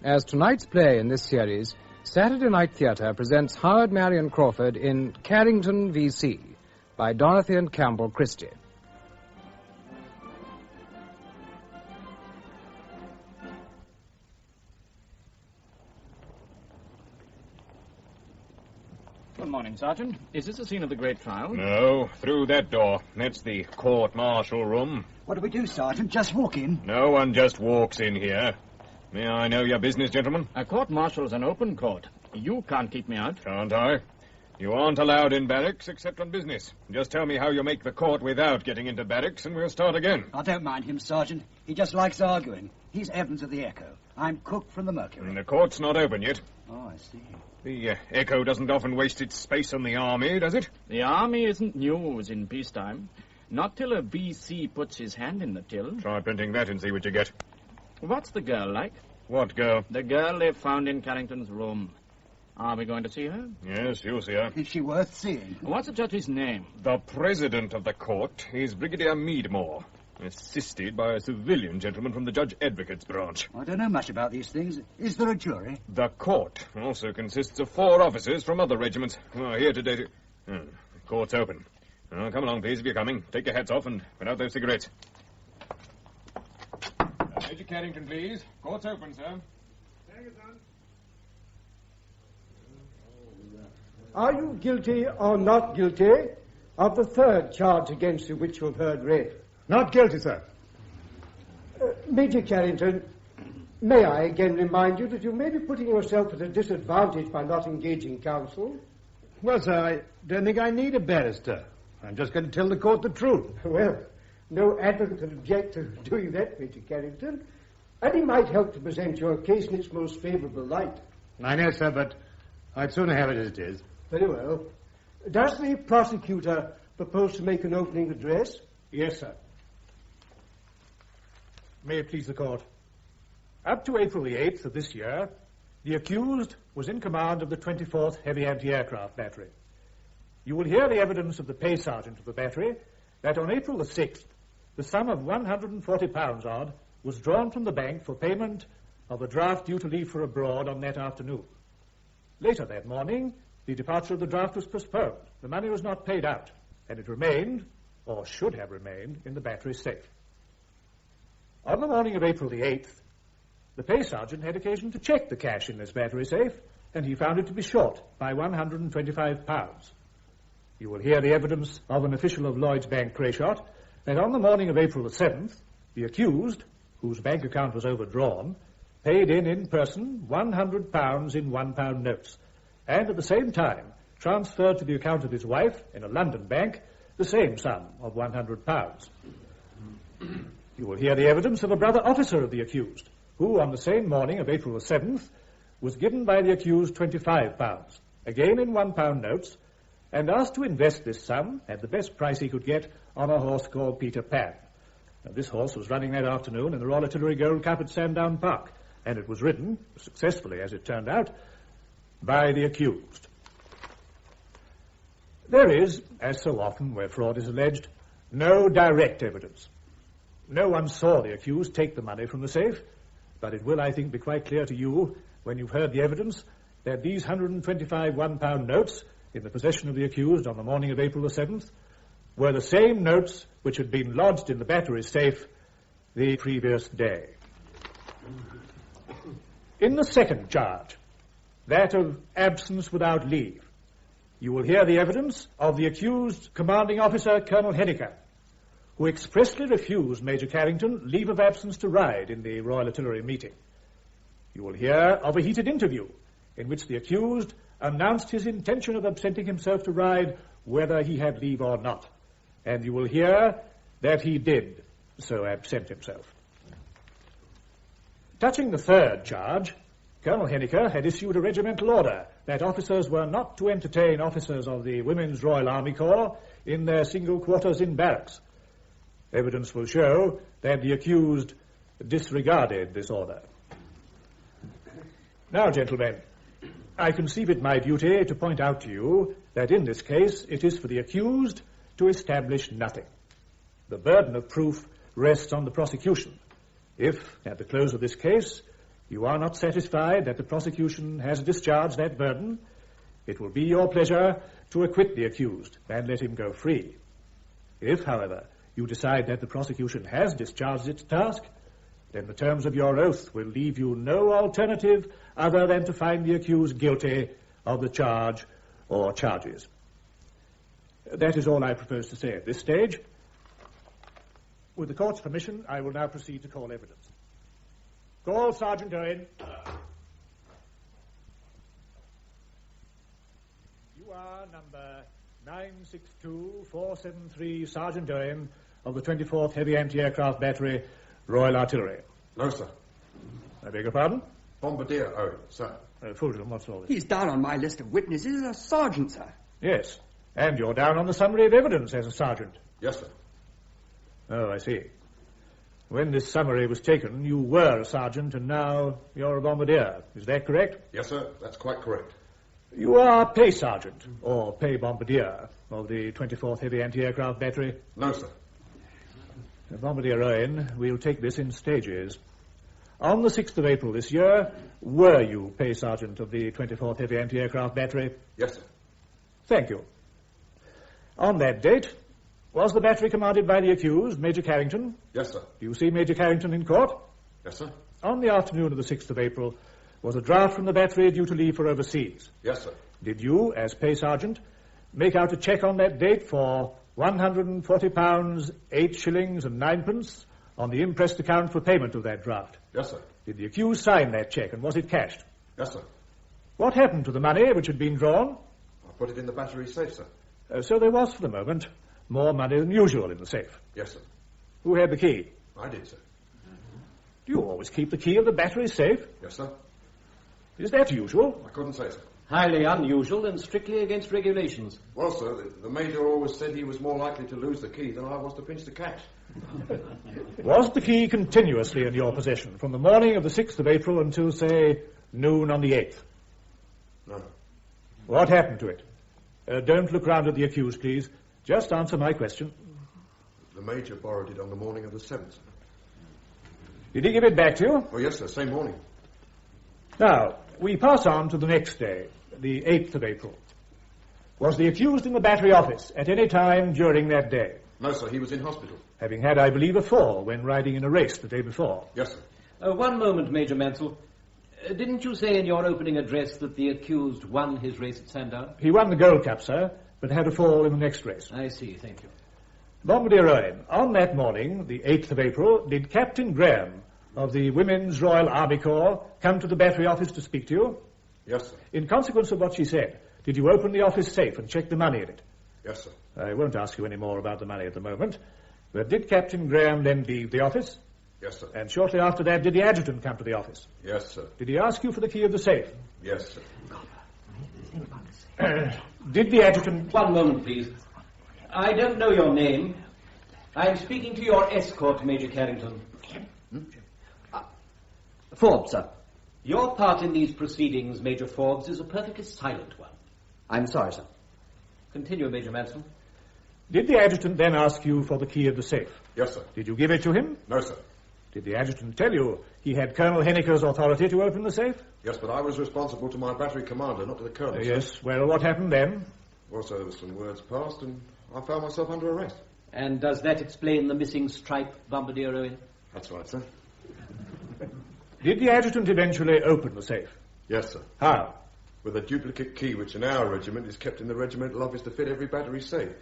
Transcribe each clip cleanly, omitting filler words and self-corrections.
as tonight's play in this series, Saturday Night Theatre presents Howard Marion Crawford in Carrington, V.C. by Dorothy and Campbell Christie. Good morning, Sergeant. Is this the scene of the great trial? No, through that door. That's the court-martial room. What do we do, Sergeant? Just walk in? No one just walks in here. May I know your business, gentlemen? A court-martial is an open court. You can't keep me out. Can't I? You aren't allowed in barracks except on business. Just tell me how you make the court without getting into barracks, and we'll start again. I don't mind him, Sergeant. He just likes arguing. He's Evans of the Echo. I'm Cook from the Mercury. And the court's not open yet. Oh, I see. The Echo doesn't often waste its space on the army, does it? The army isn't news in peacetime. Not till a V.C. puts his hand in the till. Try printing that and see what you get. What's the girl like? What girl? The girl they found in Carrington's room. Are we going to see her? Yes, you'll see her. Is she worth seeing? What's the judge's name? The president of the court is Brigadier Meadmore, assisted by a civilian gentleman from the Judge Advocate's branch. I don't know much about these things. Is there a jury? The court also consists of 4 officers from other regiments who are here today to... the court's open. Come along, please, if you're coming. Take your hats off and put out those cigarettes. Major Carrington, please. Court's open, sir. Thank you, son. Are you guilty or not guilty of the 3rd charge against you which you have heard read? Not guilty, sir. Major Carrington, may I again remind you that you may be putting yourself at a disadvantage by not engaging counsel? Well, sir, I don't think I need a barrister. I'm just going to tell the court the truth. Well, no advocate would object to doing that, Major Carrington. And he might help to present your case in its most favourable light. I know, sir, but I'd sooner have it as it is. Very well. Does the prosecutor propose to make an opening address? Yes, sir. May it please the court. Up to April the 8th of this year, the accused was in command of the 24th Heavy Anti-Aircraft Battery. You will hear the evidence of the pay sergeant of the battery that on April the 6th, the sum of £140 odd was drawn from the bank for payment of a draft due to leave for abroad on that afternoon. Later that morning, the departure of the draft was postponed. The money was not paid out, and it remained, or should have remained, in the battery safe. On the morning of April the 8th, the pay sergeant had occasion to check the cash in this battery safe, and he found it to be short by £125. You will hear the evidence of an official of Lloyd's Bank, Crayshot, that on the morning of April the 7th, the accused, whose bank account was overdrawn, paid in person £100 in £1 notes, and at the same time transferred to the account of his wife in a London bank the same sum of £100. You will hear the evidence of a brother officer of the accused, who on the same morning of April the 7th was given by the accused £25, again in £1 notes, and asked to invest this sum at the best price he could get on a horse called Peter Pan. Now, this horse was running that afternoon in the Royal Artillery Gold Cup at Sandown Park, and it was ridden, successfully as it turned out, by the accused. There is, as so often where fraud is alleged, no direct evidence. No one saw the accused take the money from the safe, but it will, I think, be quite clear to you, when you've heard the evidence, that these 125 £1 notes in the possession of the accused on the morning of April the 7th were the same notes which had been lodged in the battery safe the previous day. In the second charge, that of absence without leave, you will hear the evidence of the accused commanding officer, Colonel Henniker, who expressly refused Major Carrington leave of absence to ride in the Royal Artillery meeting. You will hear of a heated interview in which the accused announced his intention of absenting himself to ride whether he had leave or not. And you will hear that he did so absent himself. Touching the third charge, Colonel Henniker had issued a regimental order that officers were not to entertain officers of the Women's Royal Army Corps in their single quarters in barracks. Evidence will show that the accused disregarded this order. Now, gentlemen, I conceive it my duty to point out to you that in this case it is for the accused to establish nothing. The burden of proof rests on the prosecution. If, at the close of this case, you are not satisfied that the prosecution has discharged that burden, it will be your pleasure to acquit the accused and let him go free. If, however, you decide that the prosecution has discharged its task, then the terms of your oath will leave you no alternative other than to find the accused guilty of the charge or charges. That is all I propose to say at this stage. With the court's permission, I will now proceed to call evidence. Call Sergeant Owen. You are number 962473, Sergeant Owen of the 24th Heavy Anti-Aircraft Battery, Royal Artillery. No, sir. I beg your pardon? Bombardier Owen, sir. Fulton, what's all this? He's down on my list of witnesses as a sergeant, sir. Yes, and you're down on the summary of evidence as a sergeant. Yes, sir. Oh, I see. When this summary was taken, you were a sergeant, and now you're a bombardier. Is that correct? Yes, sir. That's quite correct. You are pay sergeant, or pay bombardier, of the 24th Heavy Anti-Aircraft Battery? No, sir. Bombardier Owen, we'll take this in stages. On the 6th of April this year, were you pay sergeant of the 24th Heavy Anti-Aircraft Battery? Yes, sir. Thank you. On that date, was the battery commanded by the accused, Major Carrington? Yes, sir. Do you see Major Carrington in court? Yes, sir. On the afternoon of the 6th of April, was a draft from the battery due to leave for overseas? Yes, sir. Did you, as pay sergeant, make out a cheque on that date for £140, 8 shillings and 9pence on the impressed account for payment of that draft? Yes, sir. Did the accused sign that cheque, and was it cashed? Yes, sir. What happened to the money which had been drawn? I put it in the battery safe, sir. So there was, for the moment, more money than usual in the safe. Yes, sir. Who had the key? I did, sir. Do you always keep the key of the battery safe? Yes, sir. Is that usual? I couldn't say, sir. Highly unusual and strictly against regulations. Well, sir, the Major always said he was more likely to lose the key than I was to pinch the cash. Was the key continuously in your possession from the morning of the 6th of April until, say, noon on the 8th? No. What happened to it? Don't look round at the accused, please. Just answer my question. The Major borrowed it on the morning of the 7th. Did he give it back to you? Oh, yes, sir, same morning. Now, we pass on to the next day, the 8th of April. Was the accused in the battery office at any time during that day? No, sir, he was in hospital. Having had, I believe, a fall when riding in a race the day before. Yes, sir. One moment, Major Mansell. Didn't you say in your opening address that the accused won his race at Sandown? He won the Gold Cup, sir, but had a fall in the next race. I see, thank you. Bombardier Owen, on that morning, the 8th of April, did Captain Graham of the Women's Royal Army Corps come to the battery office to speak to you? Yes, sir. In consequence of what she said, did you open the office safe and check the money in it? Yes, sir. I won't ask you any more about the money at the moment, but did Captain Graham then leave the office? Yes, sir. And shortly after that, did the adjutant come to the office? Yes, sir. Did he ask you for the key of the safe? Yes, sir. Did the adjutant... One moment, please. I don't know your name. I'm speaking to your escort, Major Carrington. Forbes, sir. Your part in these proceedings, Major Forbes, is a perfectly silent one. I'm sorry, sir. Continue, Major Mansell. Did the adjutant then ask you for the key of the safe? Yes, sir. Did you give it to him? No, sir. Did the adjutant tell you he had Colonel Henniker's authority to open the safe? Yes, but I was responsible to my battery commander, not to the colonel. Yes, well, what happened then? Well, sir, there were some words passed, and I found myself under arrest. And does that explain the missing stripe, Bombardier Owen? That's right, sir. Did the adjutant eventually open the safe? Yes, sir. How? With a duplicate key, which in our regiment is kept in the regimental office to fit every battery safe,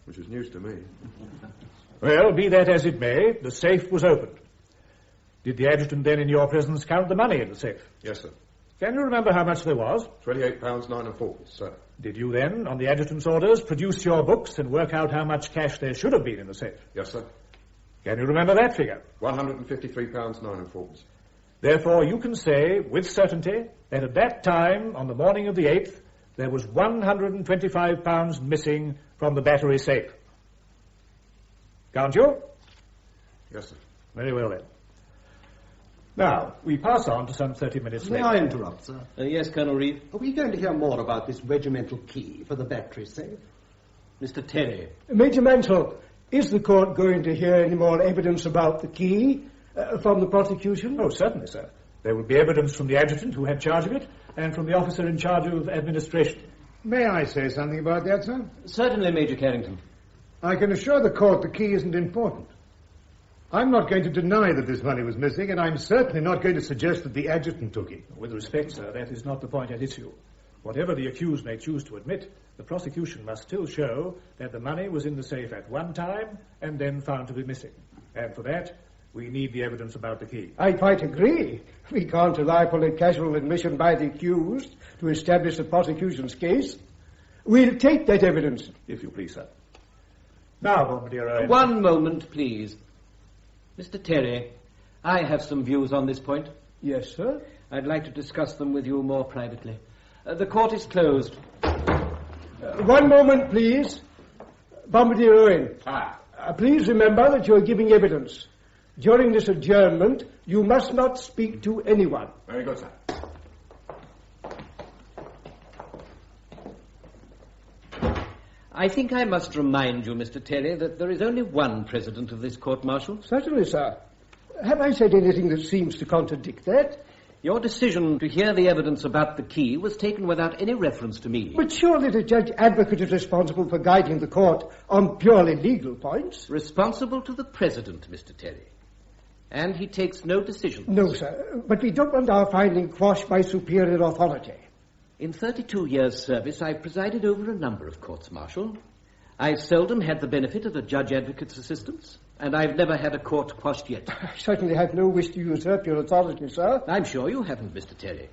which was news to me. Well, be that as it may, the safe was opened. Did the adjutant then, in your presence, count the money in the safe? Yes, sir. Can you remember how much there was? £28, 9 and 4, sir. Did you then, on the adjutant's orders, produce your books and work out how much cash there should have been in the safe? Yes, sir. Can you remember that figure? £153, 9 and 4. Therefore, you can say, with certainty, that at that time, on the morning of the 8th, there was £125 missing from the battery safe. Can't you? Yes, sir. Very well, then. Now, we pass on to some 30 minutes May later. I interrupt, sir? Yes, Colonel Reeve. Are we going to hear more about this regimental key for the battery safe? Mr. Terry. Major Mansell, is the court going to hear any more evidence about the key from the prosecution? Oh, certainly, sir. There will be evidence from the adjutant who had charge of it and from the officer in charge of administration. May I say something about that, sir? Certainly, Major Carrington. I can assure the court the key isn't important. I'm not going to deny that this money was missing, and I'm certainly not going to suggest that the adjutant took it. With respect, sir, that is not the point at issue. Whatever the accused may choose to admit, the prosecution must still show that the money was in the safe at one time and then found to be missing. And for that, we need the evidence about the key. I quite agree. We can't rely upon a casual admission by the accused to establish the prosecution's case. We'll take that evidence. If you please, sir. Now, Bombardier Owen. One moment, please. Mr. Terry, I have some views on this point. Yes, sir. I'd like to discuss them with you more privately. The court is closed. One moment, please. Bombardier Owen. Please remember that you're giving evidence. During this adjournment, you must not speak to anyone. Very good, sir. I think I must remind you, Mr. Terry, that there is only one president of this court-martial. Certainly, sir. Have I said anything that seems to contradict that? Your decision to hear the evidence about the key was taken without any reference to me. But surely the judge advocate is responsible for guiding the court on purely legal points. Responsible to the president, Mr. Terry. And he takes no decisions. No, sir. But we don't want our finding quashed by superior authority. In 32 years' service, I've presided over a number of courts-martial. I've seldom had the benefit of a judge advocate's assistance, and I've never had a court quashed yet. I certainly have no wish to usurp your authority, sir. I'm sure you haven't, Mr. Terry.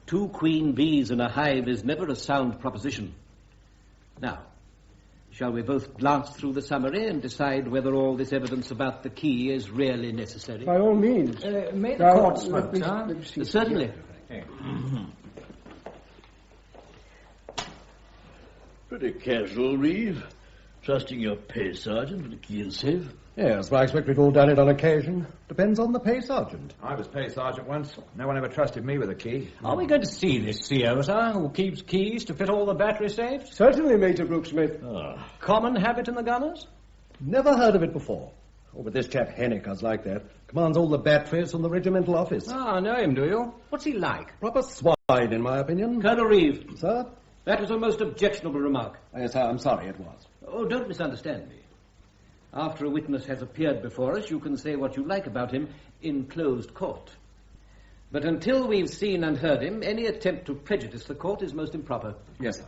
2 queen bees in a hive is never a sound proposition. Now, shall we both glance through the summary and decide whether all this evidence about the key is really necessary? By all means. May the court smoke, sir? Certainly. Pretty casual, Reeve. Trusting your pay sergeant with the key and safe. Yes, but I expect we've all done it on occasion. Depends on the pay sergeant. I was pay sergeant once. No one ever trusted me with a key. Are we going to see this CO, sir, who keeps keys to fit all the battery safes? Certainly, Major Brooksmith. Common habit in the gunners? Never heard of it before. Oh, but this chap Henniker's like that. Commands all the batteries from the regimental office. Ah, know him, do you? What's he like? Proper swine, in my opinion. Colonel Reeve. Sir? That was a most objectionable remark. Yes, sir, I'm sorry it was. Oh, don't misunderstand me. After a witness has appeared before us, you can say what you like about him in closed court. But until we've seen and heard him, any attempt to prejudice the court is most improper. Yes, sir.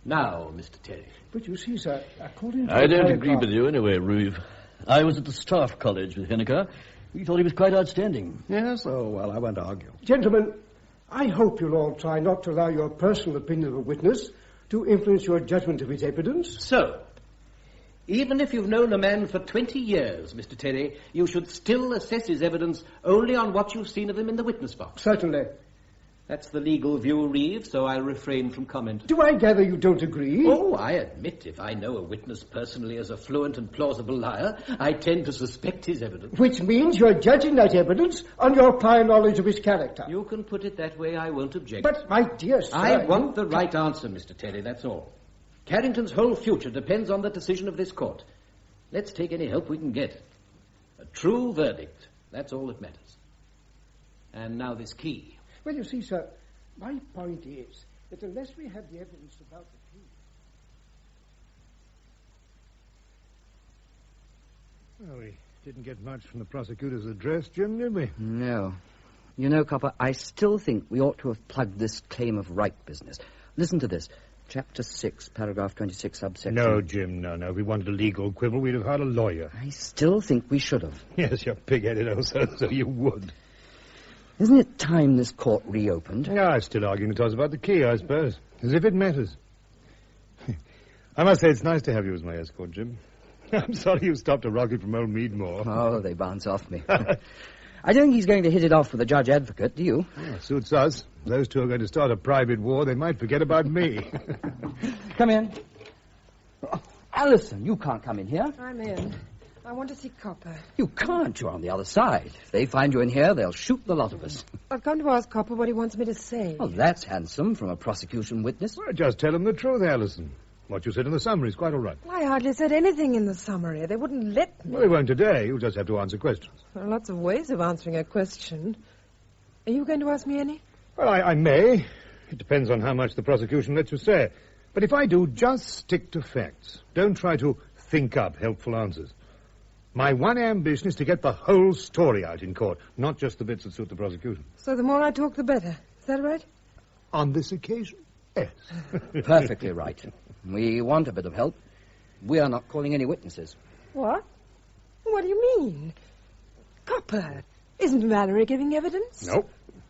Now, Mr. Terry. But you see, sir, according to I don't agree with you anyway, Reeve. I was at the staff college with Henniker. We thought he was quite outstanding. Yes, oh, well, I won't argue. Gentlemen, I hope you'll all try not to allow your personal opinion of a witness to influence your judgment of his evidence. So, even if you've known a man for 20 years, Mr. Terry, you should still assess his evidence only on what you've seen of him in the witness box. Certainly. That's the legal view, Reeve, so I'll refrain from comment. Do I gather you don't agree? Oh, I admit if I know a witness personally as a fluent and plausible liar, I tend to suspect his evidence. Which means you're judging that evidence on your prior knowledge of his character. You can put it that way, I won't object. But, my dear sir... I want the right answer, Mr. Terry, that's all. Carrington's whole future depends on the decision of this court. Let's take any help we can get. A true verdict, that's all that matters. And now this key. Well, you see, sir, my point is that unless we have the evidence about the key... Well, we didn't get much from the prosecutor's address, Jim, did we? No. You know, Copper, I still think we ought to have plugged this claim of right business. Listen to this. Chapter 6, paragraph 26, subsection... No, Jim, no. If we wanted a legal quibble, we'd have had a lawyer. I still think we should have. Yes, you're pig-headed, also, so you would. Isn't it time this court reopened? Yeah, I'm still arguing the toss about the key, I suppose. As if it matters. I must say it's nice to have you as my escort, Jim. I'm sorry you stopped a rocket from old Meadmore. Oh, they bounce off me. I don't think he's going to hit it off with the judge advocate, do you? Yeah, suits us. If those two are going to start a private war, they might forget about me. Come in. Oh, Alison, you can't come in here. I'm in. I want to see Copper. You can't. You're on the other side. If they find you in here, they'll shoot the lot of us. I've come to ask Copper what he wants me to say. Well, that's handsome from a prosecution witness. Well, just tell him the truth, Alison. What you said in the summary is quite all right. I hardly said anything in the summary. They wouldn't let me. Well, they won't today. You'll just have to answer questions. There are lots of ways of answering a question. Are you going to ask me any? Well, I may. It depends on how much the prosecution lets you say. But if I do, just stick to facts. Don't try to think up helpful answers. My one ambition is to get the whole story out in court, not just the bits that suit the prosecution. So the more I talk, the better. Is that right? On this occasion, yes. Perfectly right. We want a bit of help. We are not calling any witnesses. What? What do you mean? Copper, isn't Valerie giving evidence? Nope.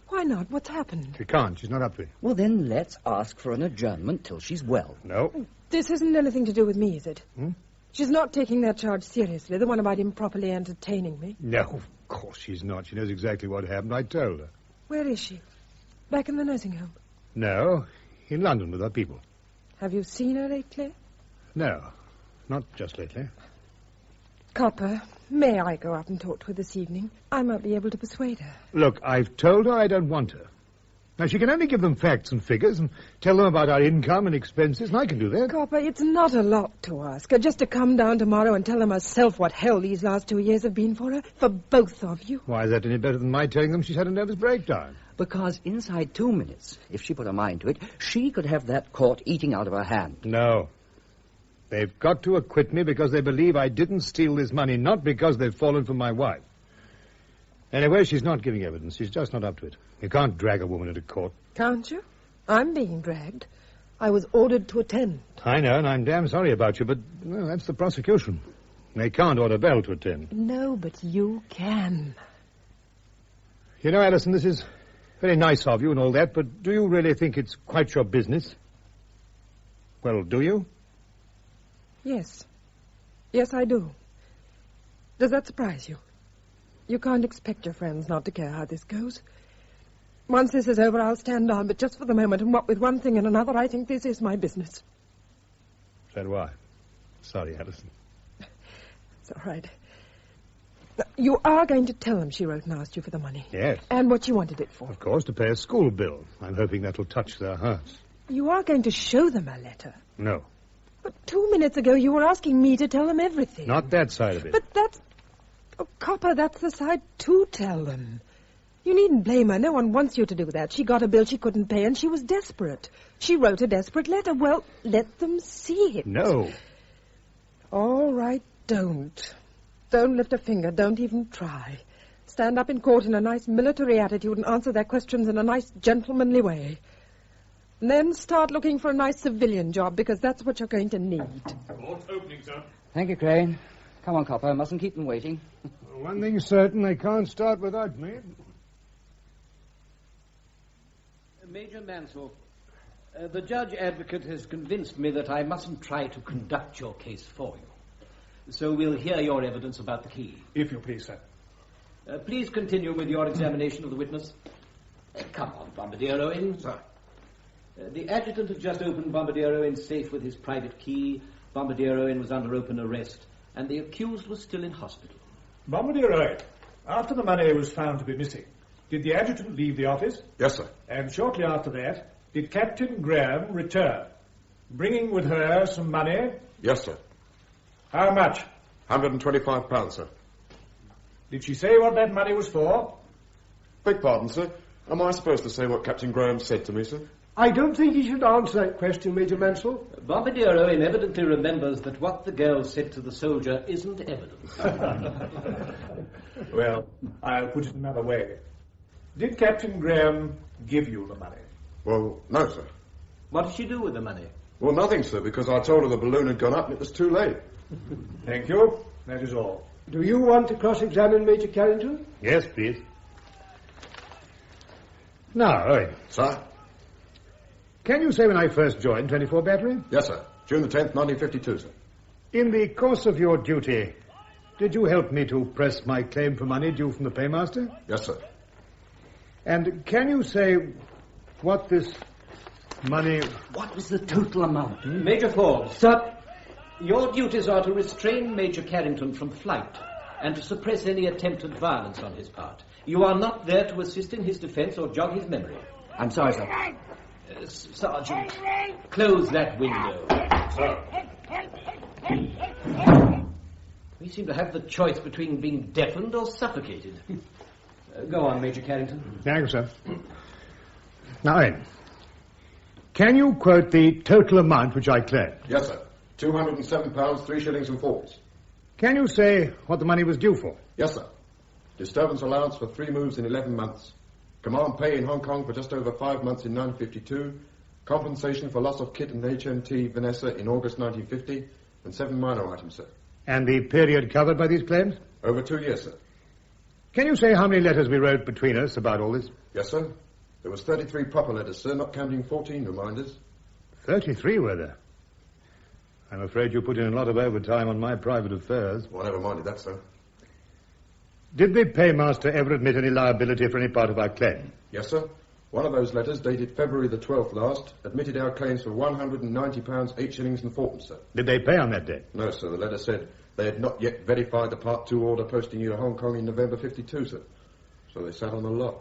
Why not? What's happened? She can't. She's not up to it. Well, then let's ask for an adjournment till she's well. No. This isn't anything to do with me, is it? Hmm? She's not taking that charge seriously, the one about improperly entertaining me. No, of course she's not. She knows exactly what happened. I told her. Where is she? Back in the nursing home? No, in London with her people. Have you seen her lately? No, not just lately. Copper, may I go up and talk to her this evening? I might be able to persuade her. Look, I've told her I don't want her. Now, she can only give them facts and figures and tell them about our income and expenses, and I can do that. Copper, it's not a lot to ask her just to come down tomorrow and tell them herself what hell these last 2 years have been for her, for both of you. Why is that any better than my telling them she's had a nervous breakdown? Because inside 2 minutes, if she put her mind to it, she could have that court eating out of her hand. No. They've got to acquit me because they believe I didn't steal this money, not because they've fallen for my wife. Anyway, she's not giving evidence. She's just not up to it. You can't drag a woman into court. Can't you? I'm being dragged. I was ordered to attend. I know, and I'm damn sorry about you, but well, that's the prosecution. They can't order Bell to attend. No, but you can. You know, Alison, this is very nice of you and all that, but do you really think it's quite your business? Well, do you? Yes. Yes, I do. Does that surprise you? You can't expect your friends not to care how this goes. Once this is over, I'll stand on, but just for the moment, and what with one thing and another, I think this is my business. So do I. Sorry, Alison. It's all right. You are going to tell them she wrote and asked you for the money. Yes. And what you wanted it for. Of course, to pay a school bill. I'm hoping that'll touch their hearts. You are going to show them a letter. No. But 2 minutes ago, you were asking me to tell them everything. Not that side of it. But that's... Oh, Copper, that's the side to tell them. You needn't blame her. No one wants you to do that. She got a bill she couldn't pay, and she was desperate. She wrote a desperate letter. Well, let them see it. No. All right, don't. Don't lift a finger. Don't even try. Stand up in court in a nice military attitude and answer their questions in a nice gentlemanly way. And then start looking for a nice civilian job, because that's what you're going to need. Court opening, sir. Thank you, Crane. Come on, Copper. Mustn't keep them waiting. Well, one thing's certain, they can't start without me. Major Mansell, the judge advocate has convinced me that I mustn't try to conduct your case for you. So we'll hear your evidence about the key. If you please, sir. Please continue with your examination of the witness. Come on, Bombardier Owen. Sir. The adjutant had just opened Bombardier Owen's safe with his private key. Bombardier Owen was under open arrest, and the accused was still in hospital. Bombardier Owen, after the money was found to be missing, did the adjutant leave the office? Yes, sir. And shortly after that, did Captain Graham return, bringing with her some money? Yes, sir. How much? £125, sir. Did she say what that money was for? Beg pardon, sir. Am I supposed to say what Captain Graham said to me, sir? I don't think you should answer that question, Major Mansell. Bombardier Owen evidently remembers that what the girl said to the soldier isn't evidence. Well, I'll put it another way. Did Captain Graham give you the money? Well, no, sir. What did she do with the money? Well, nothing, sir, because I told her the balloon had gone up and it was too late. Thank you. That is all. Do you want to cross-examine Major Carrington? Yes, please. Now, Owen. Sir? Can you say when I first joined 24 Battery? Yes, sir. June the 10th, 1952, sir. In the course of your duty, did you help me to press my claim for money due from the paymaster? Yes, sir. And can you say what this money... What was the total amount? Major Forbes. Sir. Your duties are to restrain Major Carrington from flight and to suppress any attempted violence on his part. You are not there to assist in his defense or jog his memory. I'm sorry, sir. Sergeant, close that window. Sir. We seem to have the choice between being deafened or suffocated. Go on, Major Carrington. Thank you, sir. Now then, can you quote the total amount which I claimed? Yes, sir. £207, 3 shillings and 4. Can you say what the money was due for? Yes, sir. Disturbance allowance for 3 moves in 11 months. Command pay in Hong Kong for just over 5 months in 1952. Compensation for loss of kit and HMT Vanessa in August 1950. And 7 minor items, sir. And the period covered by these claims? Over 2 years, sir. Can you say how many letters we wrote between us about all this? Yes, sir. There was 33 proper letters, sir, not counting 14 reminders. 33 were there? I'm afraid you put in a lot of overtime on my private affairs. Well, I never minded that, sir. Did the paymaster ever admit any liability for any part of our claim? Yes, sir. One of those letters, dated February the 12th last, admitted our claims for £190, 8 shillings and 4, sir. Did they pay on that day? No, sir. The letter said they had not yet verified the Part 2 order posting you to Hong Kong in November 52, sir. So they sat on the lot.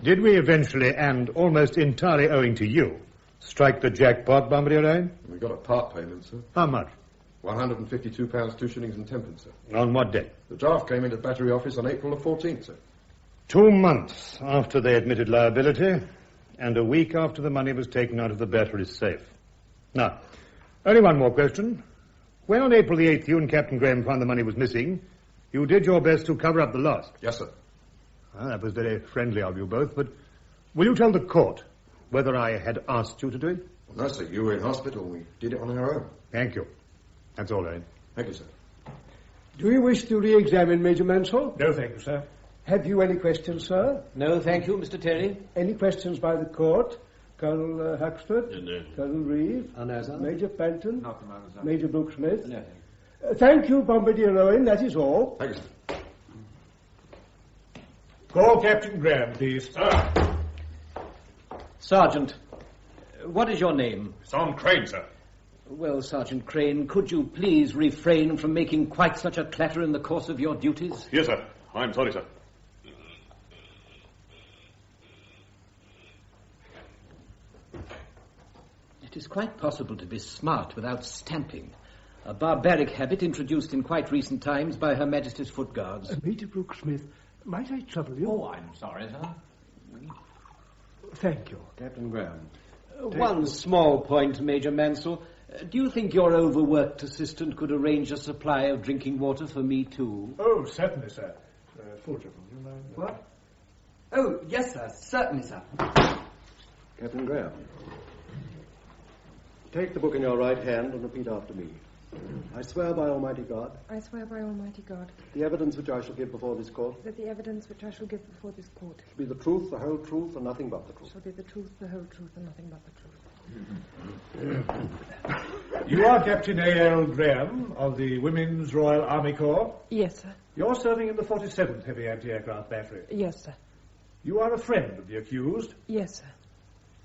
Did we eventually, and almost entirely owing to you, strike the jackpot, Bombardier Lane? We got a part payment, sir. How much? £152, 2 shillings and 10, sir. On what day? The draft came into the Battery office on April the 14th, sir. 2 months after they admitted liability, and a week after the money was taken out of the Battery's safe. Now, only one more question. When on April the 8th you and Captain Graham found the money was missing, you did your best to cover up the loss. Yes, sir. Well, that was very friendly of you both, but will you tell the court whether I had asked you to do it? Well, no, sir. You were in hospital. We did it on our own. Thank you. That's all, Lane. Thank you, sir. Do you wish to re-examine Major Mansell? No, thank you, sir. Have you any questions, sir? No, thank you, Mr. Terry. Any questions by the court? Colonel Huxford? No. Colonel Reeve? No, sir. Major Fenton? Nothing, sir. Major Brooke-Smith? No. Thank you, Bombardier Owen. That is all. Thank you, sir. Call Captain Graham, please. Sir. Sergeant, what is your name? Sergeant Crane, sir. Well, Sergeant Crane, could you please refrain from making quite such a clatter in the course of your duties? Yes, sir. I'm sorry, sir. It is quite possible to be smart without stamping. A barbaric habit introduced in quite recent times by Her Majesty's Foot Guards. Major Brooke-Smith, might I trouble you? Oh, I'm sorry, sir. Thank you. Captain Graham. One small point, Major Mansell. Do you think your overworked assistant could arrange a supply of drinking water for me, too? Oh, certainly, sir. Fulton, do you mind? What? Oh, yes, sir. Certainly, sir. Captain Graham. Take the book in your right hand and repeat after me. I swear by Almighty God. I swear by Almighty God. The evidence which I shall give before this court. That the evidence which I shall give before this court. Shall be the truth, the whole truth, and nothing but the truth. Shall be the truth, the whole truth, and nothing but the truth. You are Captain A.L. Graham of the Women's Royal Army Corps. Yes, sir. You're serving in the 47th Heavy Anti-Aircraft Battery. Yes, sir. You are a friend of the accused. Yes, sir.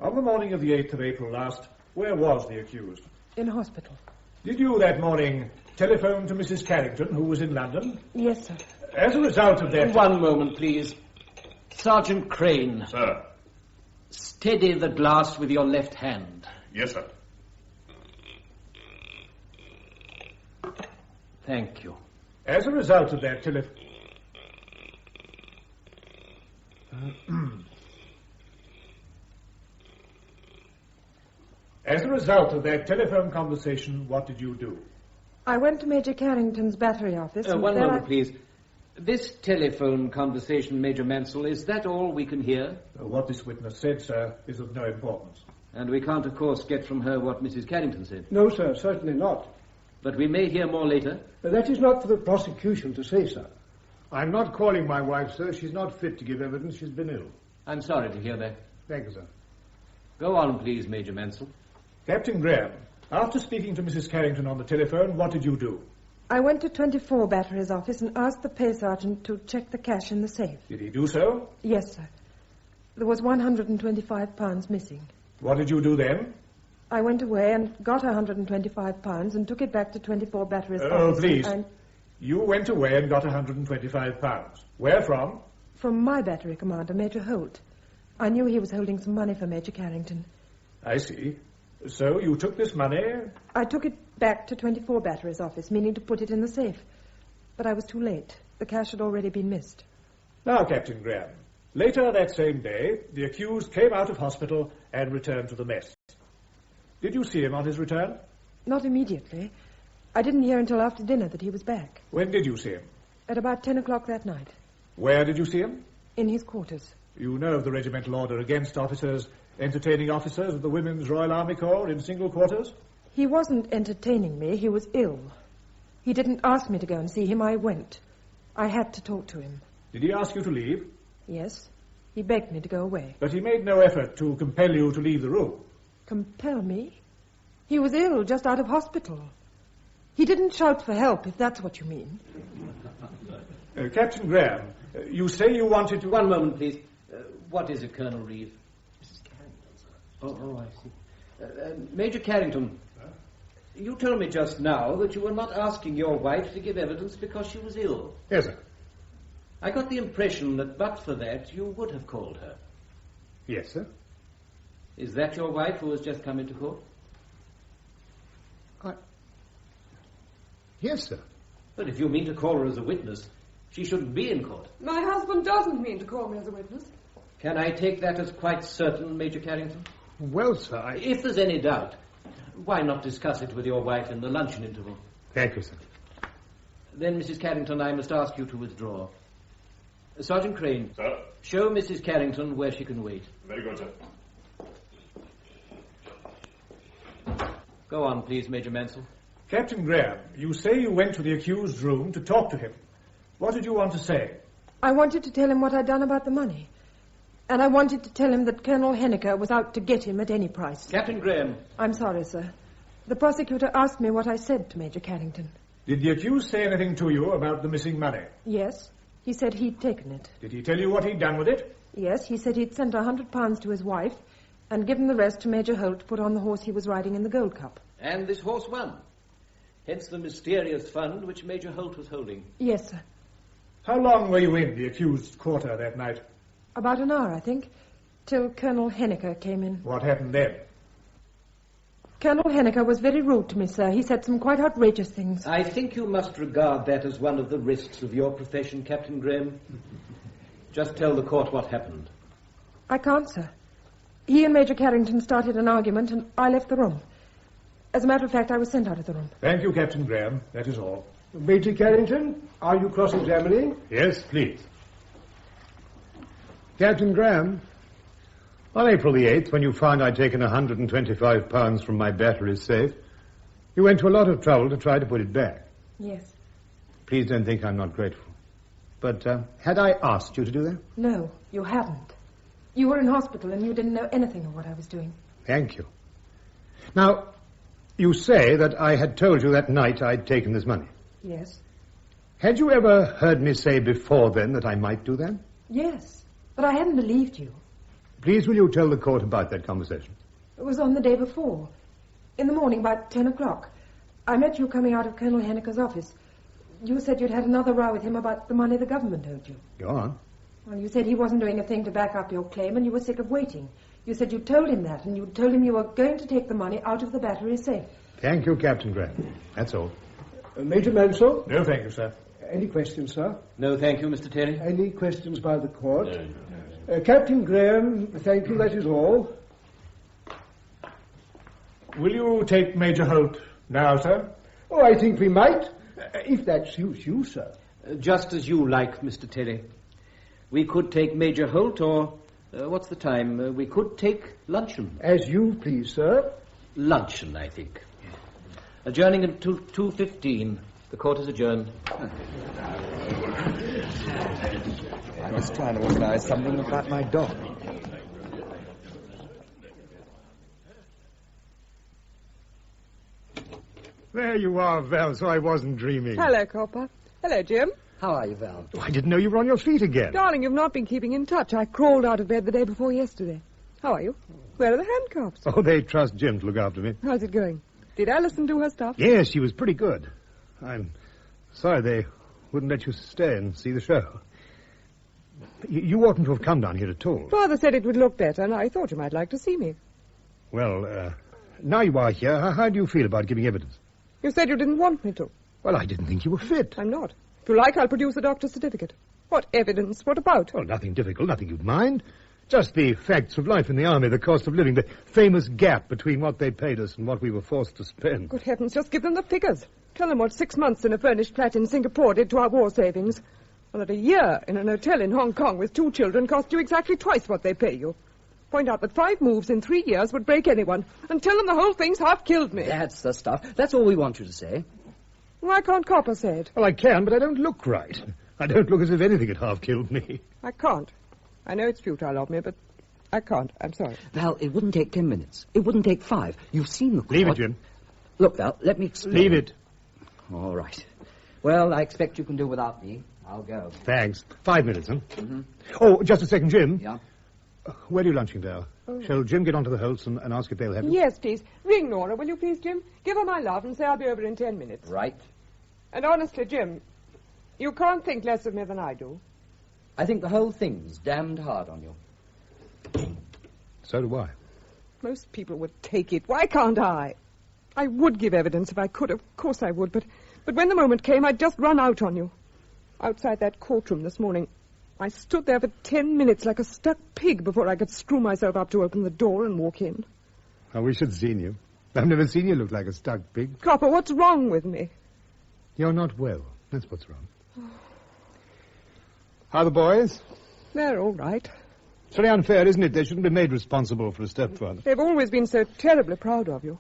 On the morning of the 8th of April last, where was the accused? In hospital. Did you that morning telephone to Mrs. Carrington, who was in London? Yes, sir. As a result of that... One moment, please. Sergeant Crane. Sir. Steady the glass with your left hand. Yes, sir. Thank you. As a result of that telephone... As a result of that telephone conversation, what did you do? I went to Major Carrington's battery office. And one moment, please. This telephone conversation, Major Mansell, is that all we can hear? What this witness said, sir, is of no importance. And we can't, of course, get from her what Mrs. Carrington said. No, sir, certainly not. But we may hear more later. But that is not for the prosecution to say, sir. I'm not calling my wife, sir. She's not fit to give evidence. She's been ill. I'm sorry to hear that. Thank you, sir. Go on, please, Major Mansell. Captain Graham, after speaking to Mrs. Carrington on the telephone, what did you do? I went to 24 Battery's office and asked the pay sergeant to check the cash in the safe. Did he do so? Yes, sir. There was £125 missing. What did you do then? I went away and got £125 and took it back to 24 Battery's office. Oh, please. You went away and got £125. Where from? From my battery commander, Major Holt. I knew he was holding some money for Major Carrington. I see. So you took this money? I took it back to 24 Battery's office, meaning to put it in the safe. But I was too late. The cash had already been missed. Now, Captain Graham, later that same day, the accused came out of hospital and returned to the mess. Did you see him on his return? Not immediately. I didn't hear until after dinner that he was back. When did you see him? At about 10 o'clock that night. Where did you see him? In his quarters. You know of the regimental order against officers entertaining officers of the Women's Royal Army Corps in single quarters? He wasn't entertaining me. He was ill. He didn't ask me to go and see him. I went. I had to talk to him. Did he ask you to leave? Yes. He begged me to go away. But he made no effort to compel you to leave the room. Compel me? He was ill, just out of hospital. He didn't shout for help, if that's what you mean. Captain Graham, you say you wanted to... One moment, please. What is it, Colonel Reeve? Mrs. Carrington. Oh, I see. Major Carrington, you told me just now that you were not asking your wife to give evidence because she was ill. Yes, sir. I got the impression that but for that, you would have called her. Yes, sir. Is that your wife who has just come into court? Yes, sir. But if you mean to call her as a witness, she shouldn't be in court. My husband doesn't mean to call me as a witness. Can I take that as quite certain, Major Carrington? Well, sir, If there's any doubt, why not discuss it with your wife in the luncheon interval? Thank you, sir. Then, Mrs. Carrington, I must ask you to withdraw. Sergeant Crane. Sir? Show Mrs. Carrington where she can wait. Very good, sir. Go on, please, Major Mansell. Captain Graham, you say you went to the accused's room to talk to him. What did you want to say? I wanted to tell him what I'd done about the money. And I wanted to tell him that Colonel Henniker was out to get him at any price. Captain Graham. I'm sorry, sir. The prosecutor asked me what I said to Major Carrington. Did the accused say anything to you about the missing money? Yes. He said he'd taken it. Did he tell you what he'd done with it? Yes, he said he'd sent £100 to his wife and given the rest to Major Holt to put on the horse he was riding in the Gold Cup. And this horse won. Hence the mysterious fund which Major Holt was holding. Yes, sir. How long were you in the accused's quarter that night? About an hour, I think, till Colonel Henniker came in. What happened then? Colonel Henniker was very rude to me, sir. He said some quite outrageous things. I think you must regard that as one of the risks of your profession, Captain Graham. Just tell the court what happened. I can't, sir. He and Major Carrington started an argument, and I left the room. As a matter of fact, I was sent out of the room. Thank you, Captain Graham. That is all. Major Carrington, are you cross-examining? Yes, please. Captain Graham, on April the 8th, when you found I'd taken £125 from my battery's safe, you went to a lot of trouble to try to put it back. Yes. Please don't think I'm not grateful. But had I asked you to do that? No, you hadn't. You were in hospital and you didn't know anything of what I was doing. Thank you. Now, you say that I had told you that night I'd taken this money. Yes. Had you ever heard me say before then that I might do that? Yes, but I hadn't believed you. Please, will you tell the court about that conversation? It was on the day before. In the morning, about 10 o'clock. I met you coming out of Colonel Henniker's office. You said you'd had another row with him about the money the government owed you. Go on. Well, you said he wasn't doing a thing to back up your claim and you were sick of waiting. You said you told him that, and you told him you were going to take the money out of the battery safe. Thank you, Captain Graham. That's all. Major Mansell? No, thank you, sir. Any questions, sir? No, thank you, Mr. Terry. Any questions by the court? Captain Graham, thank you, that is all. Will you take Major Holt now, sir? Oh, I think we might, if that suits you, sir. Just as you like, Mr. Terry. We could take Major Holt, or what's the time? We could take luncheon. As you please, sir. Luncheon, I think. Adjourning until 2:15. The court is adjourned. I was trying to organize something about my dog. There you are, Val, so I wasn't dreaming. Hello, Copper. Hello, Jim. How are you, Val? Oh, I didn't know you were on your feet again. Darling, you've not been keeping in touch. I crawled out of bed the day before yesterday. How are you? Where are the handcuffs? Oh, they trust Jim to look after me. How's it going? Did Alison do her stuff? Yes, she was pretty good. I'm sorry they wouldn't let you stay and see the show. You oughtn't to have come down here at all. Father said it would look better, and I thought you might like to see me. Well, now you are here, how do you feel about giving evidence? You said you didn't want me to. Well, I didn't think you were fit. I'm not. If you like, I'll produce a doctor's certificate. What evidence? What about? Oh, nothing difficult, nothing you'd mind. Just the facts of life in the army, the cost of living, the famous gap between what they paid us and what we were forced to spend. Good heavens, just give them the figures. Tell them what 6 months in a furnished flat in Singapore did to our war savings. Or that a year in an hotel in Hong Kong with 2 children cost you exactly twice what they pay you. Point out that 5 moves in 3 years would break anyone. And tell them the whole thing's half killed me. That's the stuff. That's all we want you to say. Why can't Copper say it? Well, I can, but I don't look right. I don't look as if anything had half killed me. I can't. I know it's futile of me, but I can't. I'm sorry. Val, it wouldn't take 10 minutes. It wouldn't take 5. You've seen the court. Leave it, Jim. Look, Val, let me explain. Leave it. All right. Well, I expect you can do without me. I'll go. Thanks. 5 minutes, huh? Mm-hmm. Oh, just a second, Jim. Yeah? Where are you lunching, Val? Oh. Shall Jim get onto the Holts and ask if they'll have you? Yes, please. Ring Nora, will you please, Jim? Give her my love and say I'll be over in 10 minutes. Right. And honestly, Jim, you can't think less of me than I do. I think the whole thing's damned hard on you. So do I. Most people would take it. Why can't I? I would give evidence if I could. Of course I would. But when the moment came, I'd just run out on you. Outside that courtroom this morning, I stood there for 10 minutes like a stuck pig before I could screw myself up to open the door and walk in. I wish I'd seen you. I've never seen you look like a stuck pig. Copper, what's wrong with me? You're not well. That's what's wrong. How are the boys? They're all right. It's very unfair, isn't it? They shouldn't be made responsible for a stepfather. They've always been so terribly proud of you.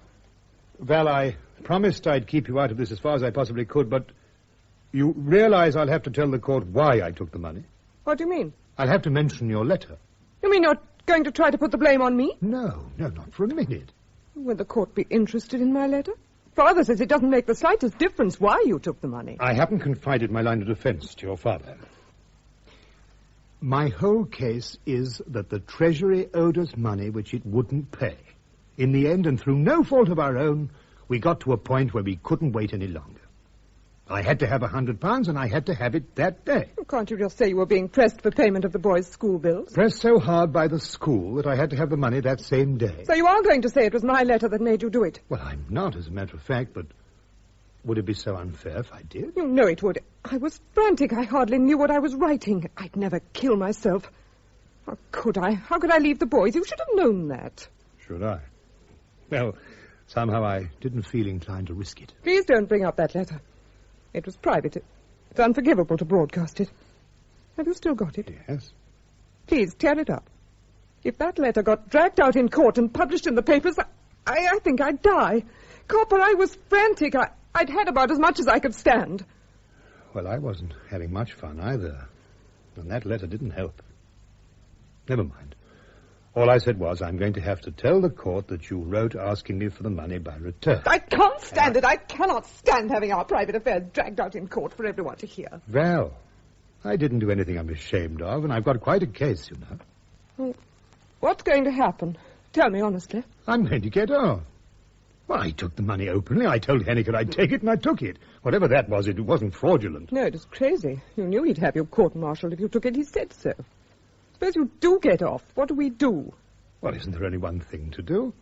Val, I promised I'd keep you out of this as far as I possibly could, but you realize I'll have to tell the court why I took the money. What do you mean? I'll have to mention your letter. You mean you're going to try to put the blame on me? No, not for a minute. Will the court be interested in my letter? Father says it doesn't make the slightest difference why you took the money. I haven't confided my line of defense to your father. My whole case is that the Treasury owed us money which it wouldn't pay. In the end, and through no fault of our own, we got to a point where we couldn't wait any longer. I had to have £100, and I had to have it that day. Well, can't you just say you were being pressed for payment of the boys' school bills? Pressed so hard by the school that I had to have the money that same day. So you are going to say it was my letter that made you do it? Well, I'm not, as a matter of fact, but would it be so unfair if I did? You know it would. I was frantic. I hardly knew what I was writing. I'd never kill myself. How could I? How could I leave the boys? You should have known that. Should I? Well, somehow I didn't feel inclined to risk it. Please don't bring up that letter. It was private. It's unforgivable to broadcast it. Have you still got it? Yes. Please, tear it up. If that letter got dragged out in court and published in the papers, I think I'd die. Copper, I was frantic. I'd had about as much as I could stand. Well, I wasn't having much fun either. And that letter didn't help. Never mind. All I said was, I'm going to have to tell the court that you wrote asking me for the money by return. I can't stand it. I cannot stand having our private affairs dragged out in court for everyone to hear. Val, I didn't do anything I'm ashamed of, and I've got quite a case, you know. Well, what's going to happen? Tell me honestly. I'm going to get off. Well, I took the money openly. I told Henniker I'd take it, and I took it. Whatever that was, it wasn't fraudulent. No, it was crazy. You knew he'd have you court-martialed if you took it. He said so. Suppose you do get off. What do we do? Well, isn't there only one thing to do?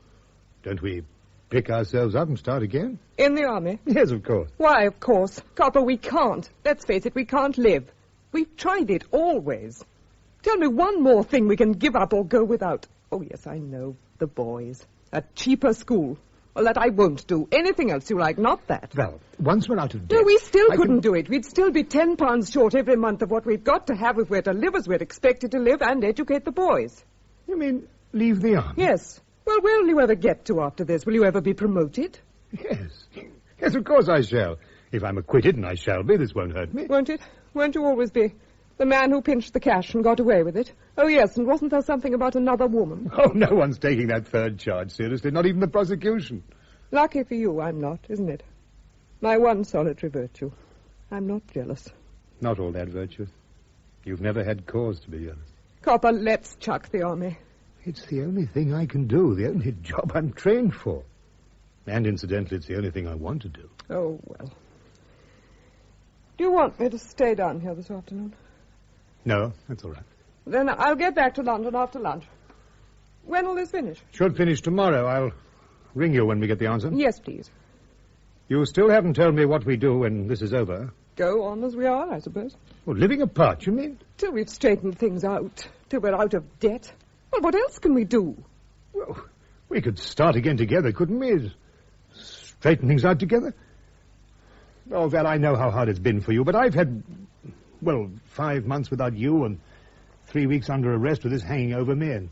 Don't we pick ourselves up and start again? In the army? Yes, of course. Why, of course? Copper, we can't. Let's face it, we can't live. We've tried it, always. Tell me one more thing we can give up or go without. Oh, yes, I know. The boys. A cheaper school. Well, that I won't do. Anything else you like, not that. Well, once we're out of debt... No, we still couldn't do it. We'd still be £10 short every month of what we've got to have if we're to live as we're expected to live and educate the boys. You mean leave the army? Yes. Well, where will you ever get to after this? Will you ever be promoted? Yes. Yes, of course I shall. If I'm acquitted, and I shall be, this won't hurt me. Won't it? Won't you always be the man who pinched the cash and got away with it? Oh, yes, and wasn't there something about another woman? Oh, no one's taking that third charge seriously, not even the prosecution. Lucky for you, I'm not, isn't it? My one solitary virtue. I'm not jealous. Not all that virtuous. You've never had cause to be jealous. Copper, let's chuck the army. It's the only thing I can do, the only job I'm trained for. And incidentally, it's the only thing I want to do. Oh, well. Do you want me to stay down here this afternoon? No, that's all right. Then I'll get back to London after lunch. When will this finish? Should finish tomorrow. I'll ring you when we get the answer. Yes, please. You still haven't told me what we do when this is over. go on as we are, I suppose. Well, living apart, you mean? Till we've straightened things out. Till we're out of debt. Well, what else can we do? Well, we could start again together, couldn't we? Straighten things out together? Oh, Val, I know how hard it's been for you, but I've had, 5 months without you and 3 weeks under arrest with this hanging over me. And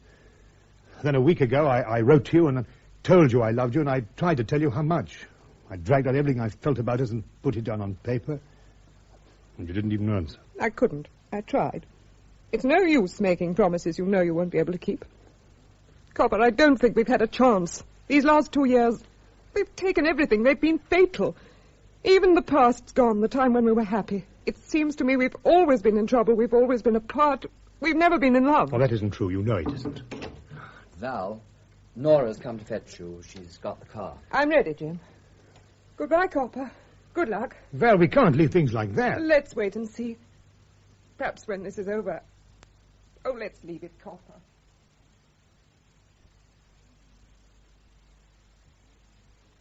then a week ago, I wrote to you and told you I loved you, and I tried to tell you how much. I dragged out everything I felt about us and put it down on paper. And you didn't even answer. I couldn't. I tried. It's no use making promises you know you won't be able to keep. Copper, I don't think we've had a chance. These last 2 years, we've taken everything. They've been fatal. Even the past's gone, the time when we were happy. It seems to me we've always been in trouble. We've always been apart. We've never been in love. Well, that isn't true. You know it isn't. Val, Nora's come to fetch you. She's got the car. I'm ready, Jim. Goodbye, Copper. Good luck. Val, we can't leave things like that. Let's wait and see. Perhaps when this is over. Oh, let's leave it, Copper.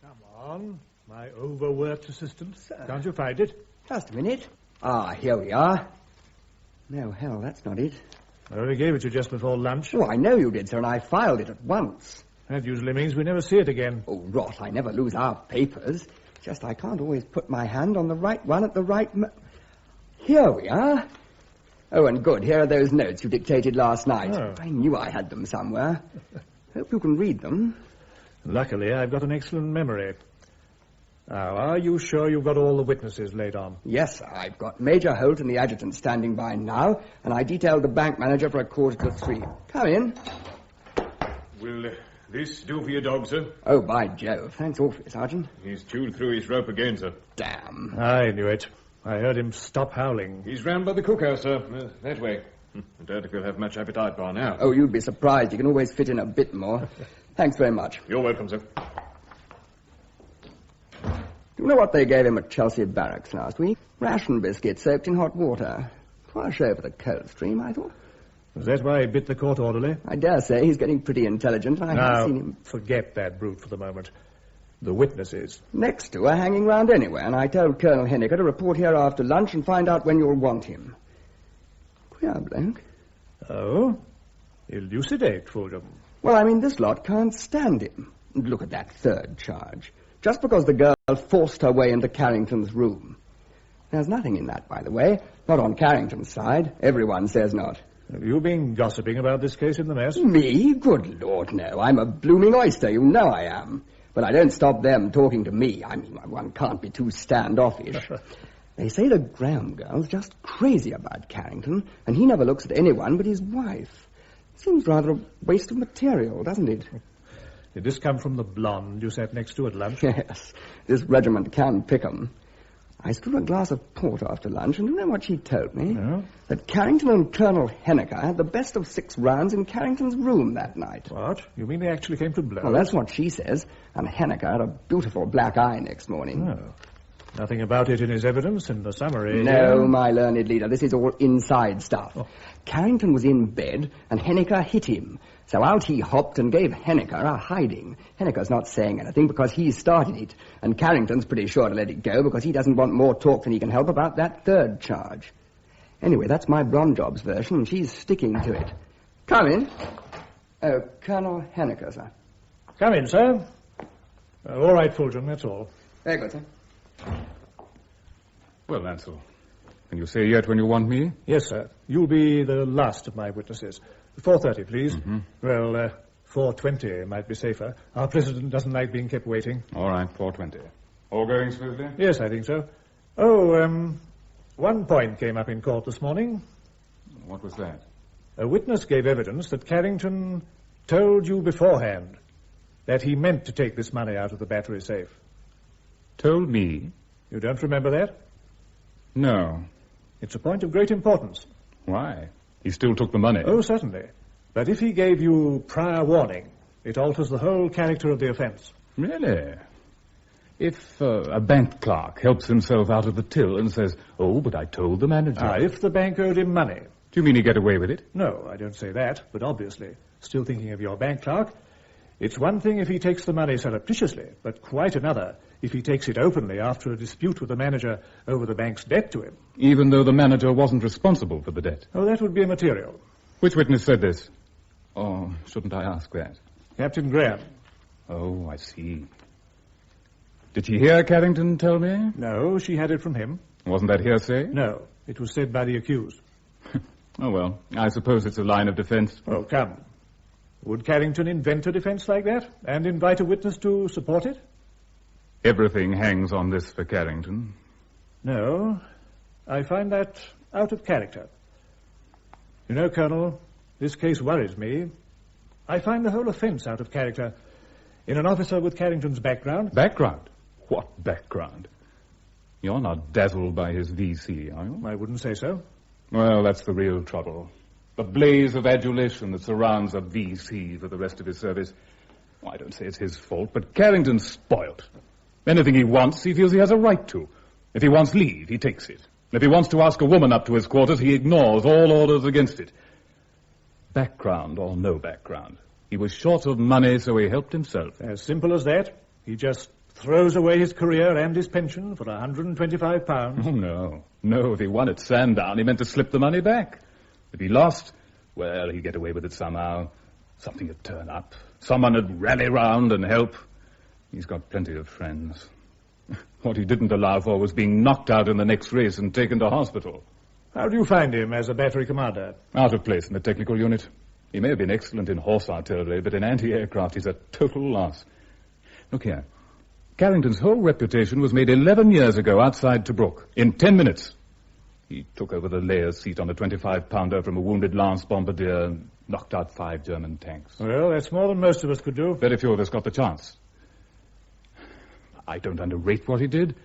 Come on, my overworked assistant. Can't you find it? Just a minute. Ah, here we are. No, hell, that's not it. I only gave it to you just before lunch. Oh, I know you did, sir, and I filed it at once. That usually means we never see it again. Oh, rot, I never lose our papers. Just I can't always put my hand on the right one at the right Here we are. Oh, and good, here are those notes you dictated last night. Oh. I knew I had them somewhere. Hope you can read them. Luckily, I've got an excellent memory. Now, are you sure you've got all the witnesses laid on? Yes, sir. I've got Major Holt and the adjutant standing by now, and I detailed the bank manager for 2:45. Come in. Will this do for your dog, sir? Oh, by Jove. Thanks awfully, Sergeant. He's chewed through his rope again, sir. Damn. I knew it. I heard him stop howling. He's round by the cookhouse, sir. That way. I doubt if he'll have much appetite by now. Oh, you'd be surprised. You can always fit in a bit more. Thanks very much. You're welcome, sir. Do you know what they gave him at Chelsea Barracks last week? Ration biscuits soaked in hot water. Quite a show for the Coldstream, I thought. Was that why he bit the court orderly? I dare say he's getting pretty intelligent. I have seen him. Forget that brute for the moment. The witnesses. Next to her, hanging round anywhere, and I told Colonel Henniker to report here after lunch and find out when you'll want him. Queer bloke. Oh? Elucidate, Fulgham. Well, I mean, this lot can't stand him. Look at that third charge. Just because the girl forced her way into Carrington's room. There's nothing in that, by the way. Not on Carrington's side. Everyone says not. Have you been gossiping about this case in the mess? Me? Good Lord, no. I'm a blooming oyster. You know I am. But I don't stop them talking to me. I mean, one can't be too standoffish. They say the Graham girl's just crazy about Carrington, and he never looks at anyone but his wife. Seems rather a waste of material, doesn't it? Did this come from the blonde you sat next to at lunch? Yes. This regiment can pick 'em. I stood a glass of port after lunch, and you know what she told me? No? That Carrington and Colonel Henniker had the best of 6 rounds in Carrington's room that night. What? You mean they actually came to blows? Well, that's what she says. And Henniker had a beautiful black eye next morning. Oh. Nothing about it in his evidence in the summary. No, my learned leader. This is all inside stuff. Oh. Carrington was in bed, and Henniker hit him. So out he hopped and gave Henniker a hiding. Henniker's not saying anything because he started it, and Carrington's pretty sure to let it go because he doesn't want more talk than he can help about that third charge. Anyway, that's my Blondjob's version, and she's sticking to it. Come in. Oh, Colonel Henniker, sir. Come in, sir. All right, Fulgham, that's all. Very good, sir. Well, Ansel, can you say yet when you want me? Yes, sir. You'll be the last of my witnesses. 4:30, please. Mm-hmm. Well, 4:20 might be safer. Our president doesn't like being kept waiting. All right, 4:20. All going smoothly? Yes, I think so. Oh, one point came up in court this morning. What was that? A witness gave evidence that Carrington told you beforehand that he meant to take this money out of the battery safe. Told me? You don't remember that? No. It's a point of great importance. Why? He still took the money. Oh, certainly. But if he gave you prior warning, it alters the whole character of the offence. Really? If a bank clerk helps himself out of the till and says, "Oh, but I told the manager." If the bank owed him money. Do you mean he get away with it? No, I don't say that, but obviously, still thinking of your bank clerk, it's one thing if he takes the money surreptitiously, but quite another if he takes it openly after a dispute with the manager over the bank's debt to him. Even though the manager wasn't responsible for the debt? Oh, that would be immaterial. Which witness said this? Oh, shouldn't I ask that? Captain Graham. Oh, I see. Did she hear Carrington tell me? No, she had it from him. Wasn't that hearsay? No, it was said by the accused. Oh, well, I suppose it's a line of defense. Oh, come. Would Carrington invent a defense like that and invite a witness to support it? Everything hangs on this for Carrington. No, I find that out of character. You know, Colonel, this case worries me. I find the whole offense out of character. In an officer with Carrington's background... Background? What background? You're not dazzled by his VC, are you? I wouldn't say so. Well, that's the real trouble. The blaze of adulation that surrounds a VC for the rest of his service. Well, I don't say it's his fault, but Carrington's spoilt. Anything he wants, he feels he has a right to. If he wants leave, he takes it. If he wants to ask a woman up to his quarters, he ignores all orders against it. Background or no background. He was short of money, so he helped himself. As simple as that. He just throws away his career and his pension for £125. Oh, no. No, if he won at Sandown, he meant to slip the money back. If he lost, well, he'd get away with it somehow. Something would turn up. Someone would rally round and help. He's got plenty of friends. What he didn't allow for was being knocked out in the next race and taken to hospital. How do you find him as a battery commander? Out of place in the technical unit. He may have been excellent in horse artillery, but in anti-aircraft he's a total loss. Look here. Carrington's whole reputation was made 11 years ago outside Tobruk. In 10 minutes. He took over the layer's seat on a 25-pounder from a wounded Lance bombardier and knocked out 5 German tanks. Well, that's more than most of us could do. Very few of us got the chance. I don't underrate what he did,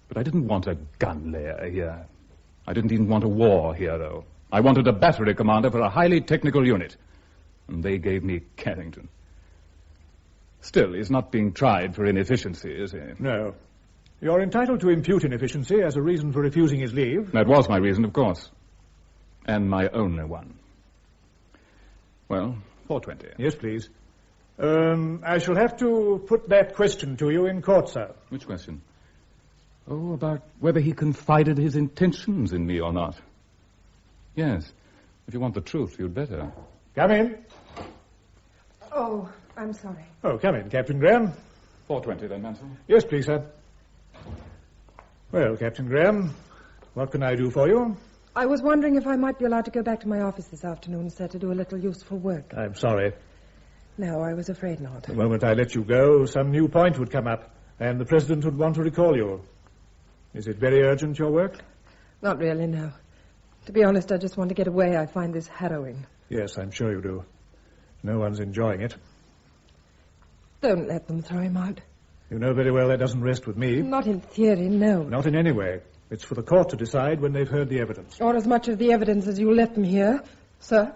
but I didn't want a gun layer here. I didn't even want a war hero. I wanted a battery commander for a highly technical unit. And they gave me Carrington. Still, he's not being tried for inefficiency, is he? No. You're entitled to impute inefficiency as a reason for refusing his leave. That was my reason, of course. And my only one. Well, 4:20. Yes, please. I shall have to put that question to you in court, sir. Which question? Oh, about whether he confided his intentions in me or not. Yes. If you want the truth, you'd better. Come in. Oh, I'm sorry. Oh, come in, Captain Graham. 4:20 then, Mansell. Yes, please, sir. Well, Captain Graham, what can I do for you? I was wondering if I might be allowed to go back to my office this afternoon, sir, to do a little useful work. I'm sorry. No, I was afraid not. The moment I let you go, some new point would come up, and the President would want to recall you. Is it very urgent, your work? Not really, no. To be honest, I just want to get away. I find this harrowing. Yes, I'm sure you do. No one's enjoying it. Don't let them throw him out. You know very well that doesn't rest with me. Not in theory, no. Not in any way. It's for the court to decide when they've heard the evidence. Or as much of the evidence as you let them hear, sir.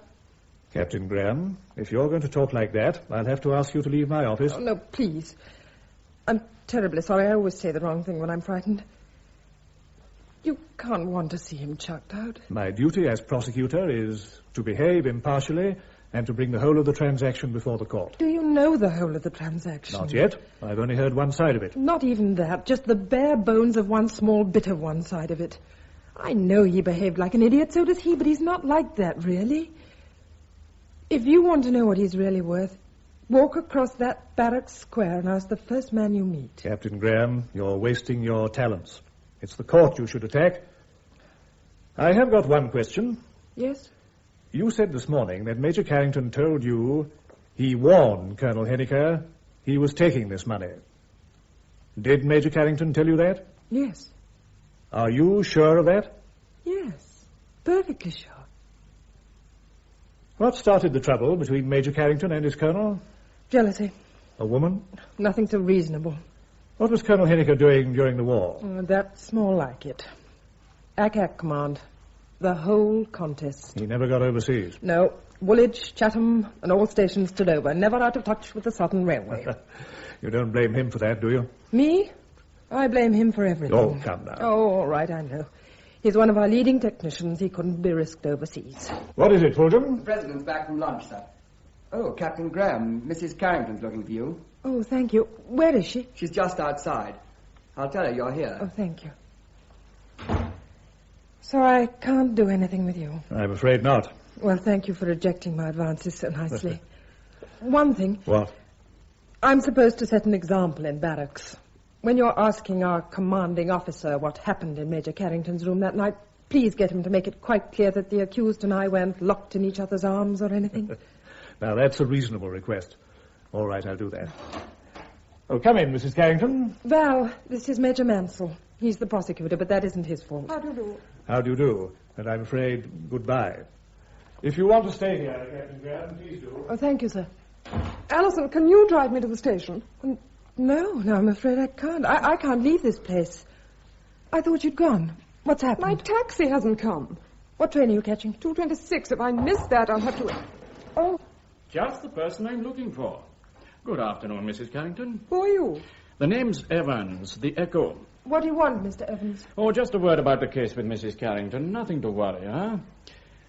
Captain Graham, if you're going to talk like that, I'll have to ask you to leave my office. Oh, no, please. I'm terribly sorry. I always say the wrong thing when I'm frightened. You can't want to see him chucked out. My duty as prosecutor is to behave impartially and to bring the whole of the transaction before the court. Do you know the whole of the transaction? Not yet. I've only heard one side of it. Not even that. Just the bare bones of one small bit of one side of it. I know he behaved like an idiot, so does he, but he's not like that, really. If you want to know what he's really worth, walk across that barrack square and ask the first man you meet. Captain Graham, you're wasting your talents. It's the court you should attack. I have got one question. Yes? You said this morning that Major Carrington told you he warned Colonel Henniker he was taking this money. Did Major Carrington tell you that? Yes. Are you sure of that? Yes, perfectly sure. What started the trouble between Major Carrington and his colonel? Jealousy. A woman? Nothing so reasonable. What was Colonel Henniker doing during the war? That's more like it. Ack Command. The whole contest. He never got overseas? No. Woolwich, Chatham, and all stations stood over. Never out of touch with the Southern Railway. You don't blame him for that, do you? Me? I blame him for everything. Oh, come now. Oh, all right, I know. He's one of our leading technicians. He couldn't be risked overseas. What is it, Fulton? The President's back from lunch, sir. Oh, Captain Graham, Mrs. Carrington's looking for you. Oh, thank you. Where is she? She's just outside. I'll tell her you're here. Oh, thank you. So I can't do anything with you? I'm afraid not. Well, thank you for rejecting my advances so nicely. One thing. What? I'm supposed to set an example in barracks. When you're asking our commanding officer what happened in Major Carrington's room that night, please get him to make it quite clear that the accused and I weren't locked in each other's arms or anything. Now, that's a reasonable request. All right, I'll do that. Oh, come in, Mrs. Carrington. Val, this is Major Mansell. He's the prosecutor, but that isn't his fault. How do you do? How do you do? And I'm afraid, goodbye. If you want to stay here, Captain Graham, please do. Oh, thank you, sir. Alison, can you drive me to the station? No, I'm afraid I can't. I can't leave this place. I thought you'd gone. What's happened? My taxi hasn't come. What train are you catching? 2:26. If I miss that, I'll have to... Oh. Just the person I'm looking for. Good afternoon, Mrs. Carrington. Who are you? The name's Evans, the Echo. What do you want, Mr. Evans? Oh, just a word about the case with Mrs. Carrington. Nothing to worry, huh?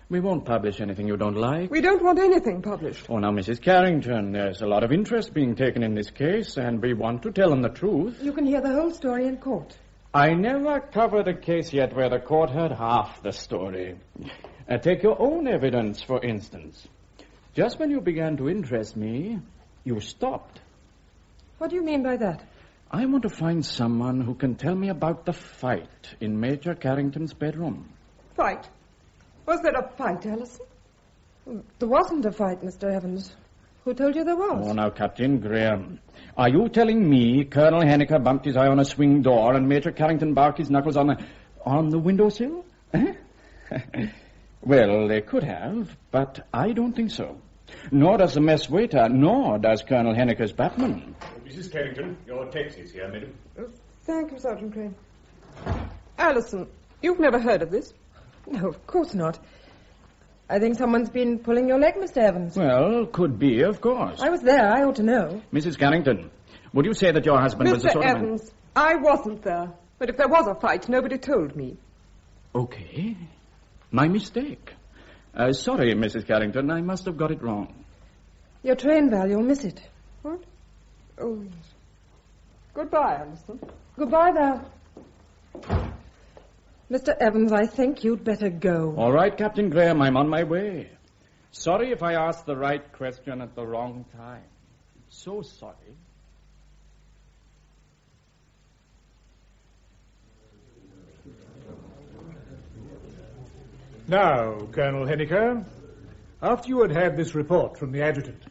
We won't publish anything you don't like. We don't want anything published. Oh, now, Mrs. Carrington, there's a lot of interest being taken in this case, and we want to tell them the truth. You can hear the whole story in court. I never covered a case yet where the court heard half the story. Take your own evidence, for instance. Just when you began to interest me, you stopped. What do you mean by that? I want to find someone who can tell me about the fight in Major Carrington's bedroom. Fight? Was there a fight, Alison? There wasn't a fight, Mr. Evans. Who told you there was? Oh, now, Captain Graham, are you telling me Colonel Henniker bumped his eye on a swing door and Major Carrington barked his knuckles on the windowsill? Well, they could have, but I don't think so. Nor does the mess waiter, nor does Colonel Henniker's batman. Mrs. Carrington, your taxi's here, madam. Thank you, Sergeant Crane. Alison, you've never heard of this? No, of course not. I think someone's been pulling your leg, Mr. Evans. Well, could be, of course. I was there. I ought to know. Mrs. Carrington, would you say that your husband was the sort Mr. of... Evans, I wasn't there. But if there was a fight, nobody told me. Okay. My mistake. Sorry, Mrs. Carrington, I must have got it wrong. Your train, Val, you'll miss it. What? Oh, yes. Goodbye, Alison. Goodbye, Val. Mr. Evans, I think you'd better go. All right, Captain Graham, I'm on my way. Sorry if I asked the right question at the wrong time. So sorry. Now, Colonel Henniker, after you had this report from the adjutant,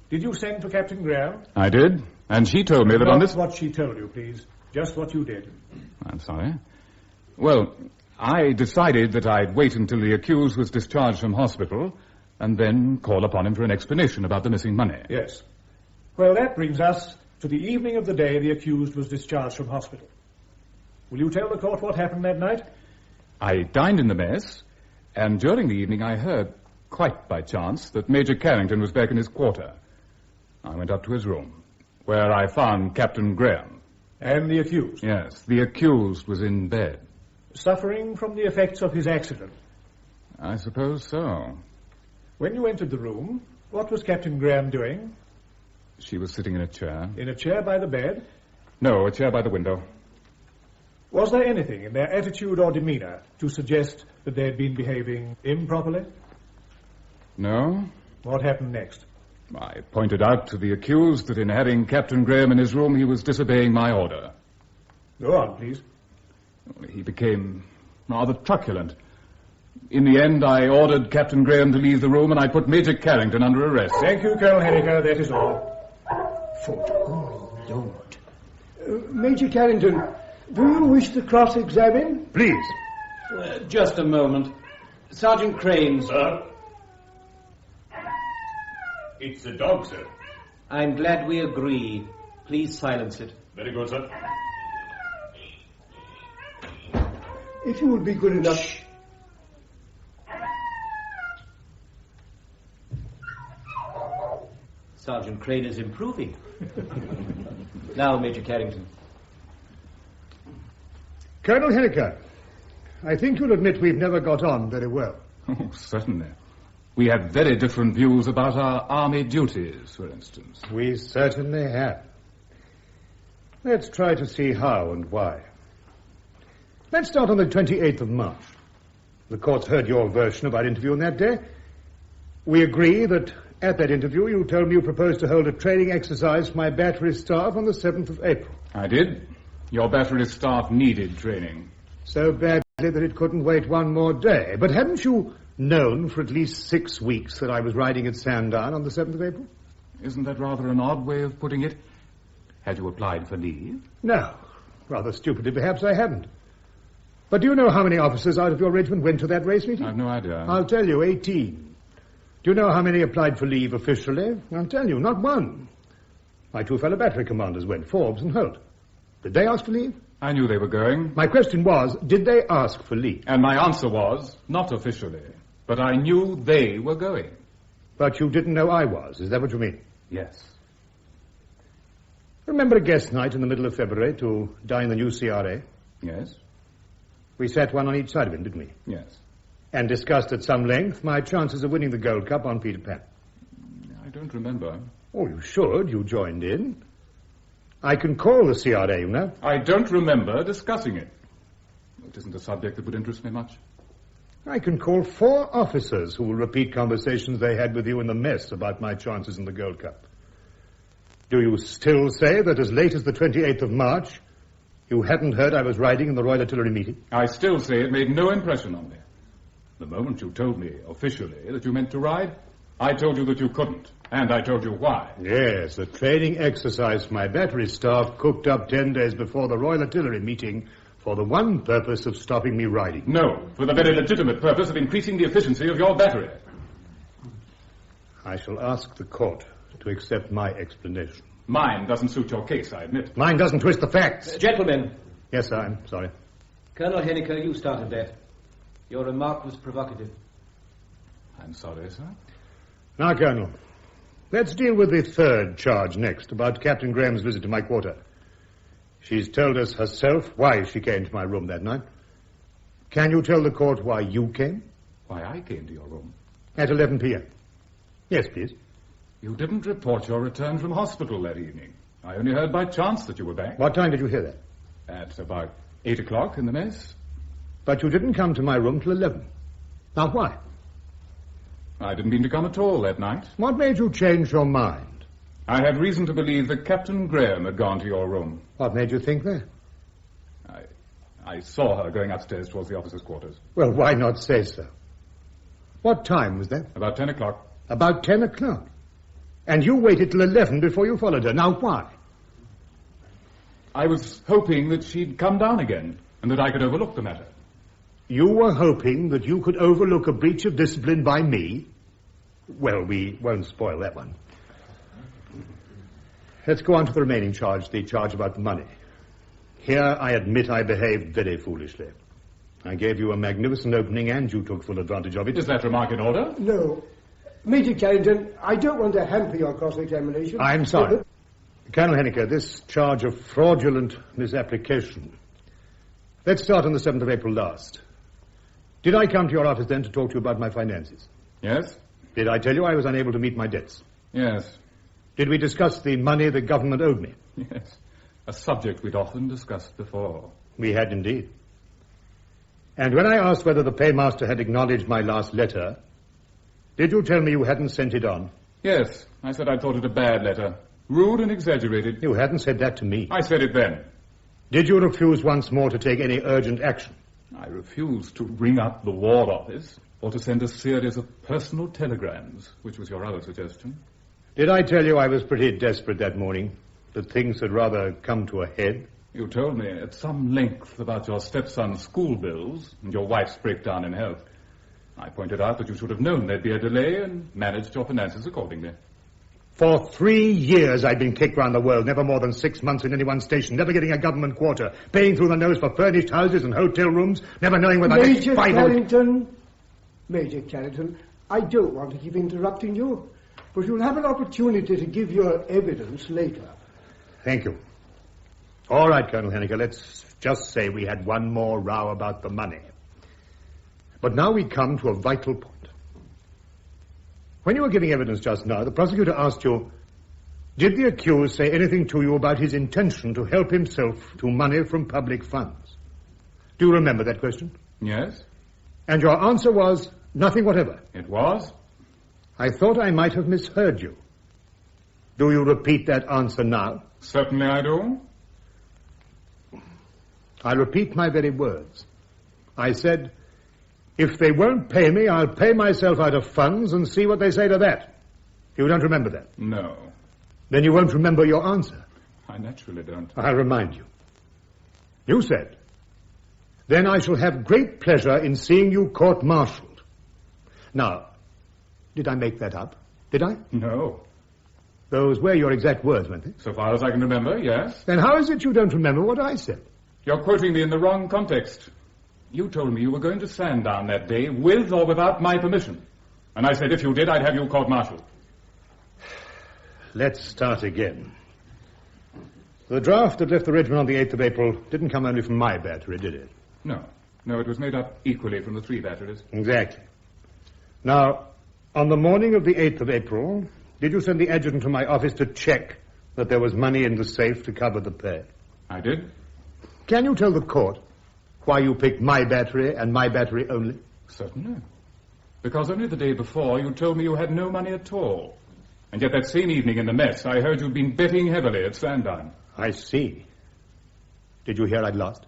did you send for Captain Graham? I did, and she told me that on this... Not what she told you, please. Just what you did. I'm sorry. Well, I decided that I'd wait until the accused was discharged from hospital and then call upon him for an explanation about the missing money. Yes. Well, that brings us to the evening of the day the accused was discharged from hospital. Will you tell the court what happened that night? I dined in the mess, and during the evening I heard, quite by chance, that Major Carrington was back in his quarter. I went up to his room, where I found Captain Graham. And the accused? Yes, the accused was in bed. Suffering from the effects of his accident? I suppose so. When you entered the room, what was Captain Graham doing? She was sitting in a chair. In a chair by the bed? No, a chair by the window. Was there anything in their attitude or demeanor to suggest that they had been behaving improperly? No. What happened next? I pointed out to the accused that in having Captain Graham in his room, he was disobeying my order. Go on, please. He became rather truculent. In the end, I ordered Captain Graham to leave the room, and I put Major Carrington under arrest. Thank you, Colonel Henniker. That is all. Oh, Lord. Major Carrington, do you wish to cross-examine? Please. Just a moment. Sergeant Crane, sir. It's a dog, sir. I'm glad we agree. Please silence it. Very good, sir. If you would be good enough... Shh. Sergeant Crane is improving. Now, Major Carrington. Colonel Henniker, I think you'll admit we've never got on very well. Oh, certainly. We have very different views about our army duties, for instance. We certainly have. Let's try to see how and why. Let's start on the 28th of March. The court's heard your version of our interview on that day. We agree that at that interview you told me you proposed to hold a training exercise for my battery staff on the 7th of April. I did. Your battery staff needed training. So badly that it couldn't wait one more day. But hadn't you known for at least 6 weeks that I was riding at Sandown on the 7th of April? Isn't that rather an odd way of putting it? Had you applied for leave? No. Rather stupidly, perhaps I hadn't. But do you know how many officers out of your regiment went to that race meeting? I've no idea. I'll tell you, 18. Do you know how many applied for leave officially? I'll tell you, not one. My two fellow battery commanders went, Forbes and Holt. Did they ask for leave? I knew they were going. My question was, did they ask for leave? And my answer was, not officially. But I knew they were going. But you didn't know I was, is that what you mean? Yes. Remember a guest night in the middle of February to dine the new CRA? Yes. We sat one on each side of him, didn't we? Yes. And discussed at some length my chances of winning the Gold Cup on Peter Pan. I don't remember. Oh, you should. You joined in. I can call the CRA, you know. I don't remember discussing it. It isn't a subject that would interest me much. I can call 4 officers who will repeat conversations they had with you in the mess about my chances in the Gold Cup. Do you still say that as late as the 28th of March, you hadn't heard I was riding in the Royal Artillery meeting? I still say it made no impression on me. The moment you told me, officially, that you meant to ride, I told you that you couldn't. And I told you why. Yes, a training exercise for my battery staff cooked up 10 days before the Royal Artillery meeting for the one purpose of stopping me riding. No, for the very legitimate purpose of increasing the efficiency of your battery. I shall ask the court to accept my explanation. Mine doesn't suit your case, I admit. Mine doesn't twist the facts. Gentlemen. Yes, sir, I'm sorry. Colonel Henniker, you started that. Your remark was provocative. I'm sorry, sir. Now, Colonel, let's deal with the third charge next, about Captain Graham's visit to my quarter. She's told us herself why she came to my room that night. Can you tell the court why you came? Why I came to your room? At 11 p.m. Yes, please. You didn't report your return from hospital that evening. I only heard by chance that you were back. What time did you hear that? At about 8 o'clock in the mess. But you didn't come to my room till 11. Now, why? I didn't mean to come at all that night. What made you change your mind? I had reason to believe that Captain Graham had gone to your room. What made you think that? I saw her going upstairs towards the officers' quarters. Well, why not say so? What time was that? About 10 o'clock. About 10 o'clock? And you waited till 11 before you followed her. Now, why? I was hoping that she'd come down again and that I could overlook the matter. You were hoping that you could overlook a breach of discipline by me? Well, we won't spoil that one. Let's go on to the remaining charge, the charge about the money. Here I admit I behaved very foolishly. I gave you a magnificent opening and you took full advantage of it. Is that remark in order? No. Major Carrington, I don't want to hamper your cross-examination. I'm sorry. Colonel Henniker, this charge of fraudulent misapplication. Let's start on the 7th of April last. Did I come to your office then to talk to you about my finances? Yes. Did I tell you I was unable to meet my debts? Yes. Did we discuss the money the government owed me? Yes. A subject we'd often discussed before. We had indeed. And when I asked whether the paymaster had acknowledged my last letter, did you tell me you hadn't sent it on? Yes. I said I thought it a bad letter. Rude and exaggerated. You hadn't said that to me. I said it then. Did you refuse once more to take any urgent action? I refused to ring up the War Office or to send a series of personal telegrams, which was your other suggestion. Did I tell you I was pretty desperate that morning, that things had rather come to a head? You told me at some length about your stepson's school bills and your wife's breakdown in health. I pointed out that you should have known there'd be a delay and managed your finances accordingly. For 3 years I'd been kicked round the world, never more than 6 months in any one station, never getting a government quarter, paying through the nose for furnished houses and hotel rooms, never knowing whether Major Carrington, Major Carrington, I don't want to keep interrupting you, but you'll have an opportunity to give your evidence later. Thank you. All right, Colonel Henniker, let's just say we had one more row about the money. But now we come to a vital point. When you were giving evidence just now, the prosecutor asked you, Did the accused say anything to you about his intention to help himself to money from public funds? Do you remember that question? Yes. And your answer was nothing whatever? It was. I thought I might have misheard you. Do you repeat that answer now? Certainly I do. I repeat my very words. I said, if they won't pay me, I'll pay myself out of funds and see what they say to that. You don't remember that? No. Then you won't remember your answer. I naturally don't. I'll remind you. You said, then I shall have great pleasure in seeing you court-martialed. Now, did I make that up? Did I? No. Those were your exact words, weren't they? So far as I can remember, yes. Then how is it you don't remember what I said? You're quoting me in the wrong context. You told me you were going to Sandown that day with or without my permission. And I said if you did, I'd have you court-martialed. Let's start again. The draft that left the regiment on the 8th of April didn't come only from my battery, did it? No. No, it was made up equally from the 3 batteries. Exactly. Now, on the morning of the 8th of April, did you send the adjutant to my office to check that there was money in the safe to cover the pay? I did. Can you tell the court why you picked my battery and my battery only? Certainly. Because only the day before you told me you had no money at all. And yet that same evening in the mess, I heard you'd been betting heavily at Sandown. I see. Did you hear I'd lost?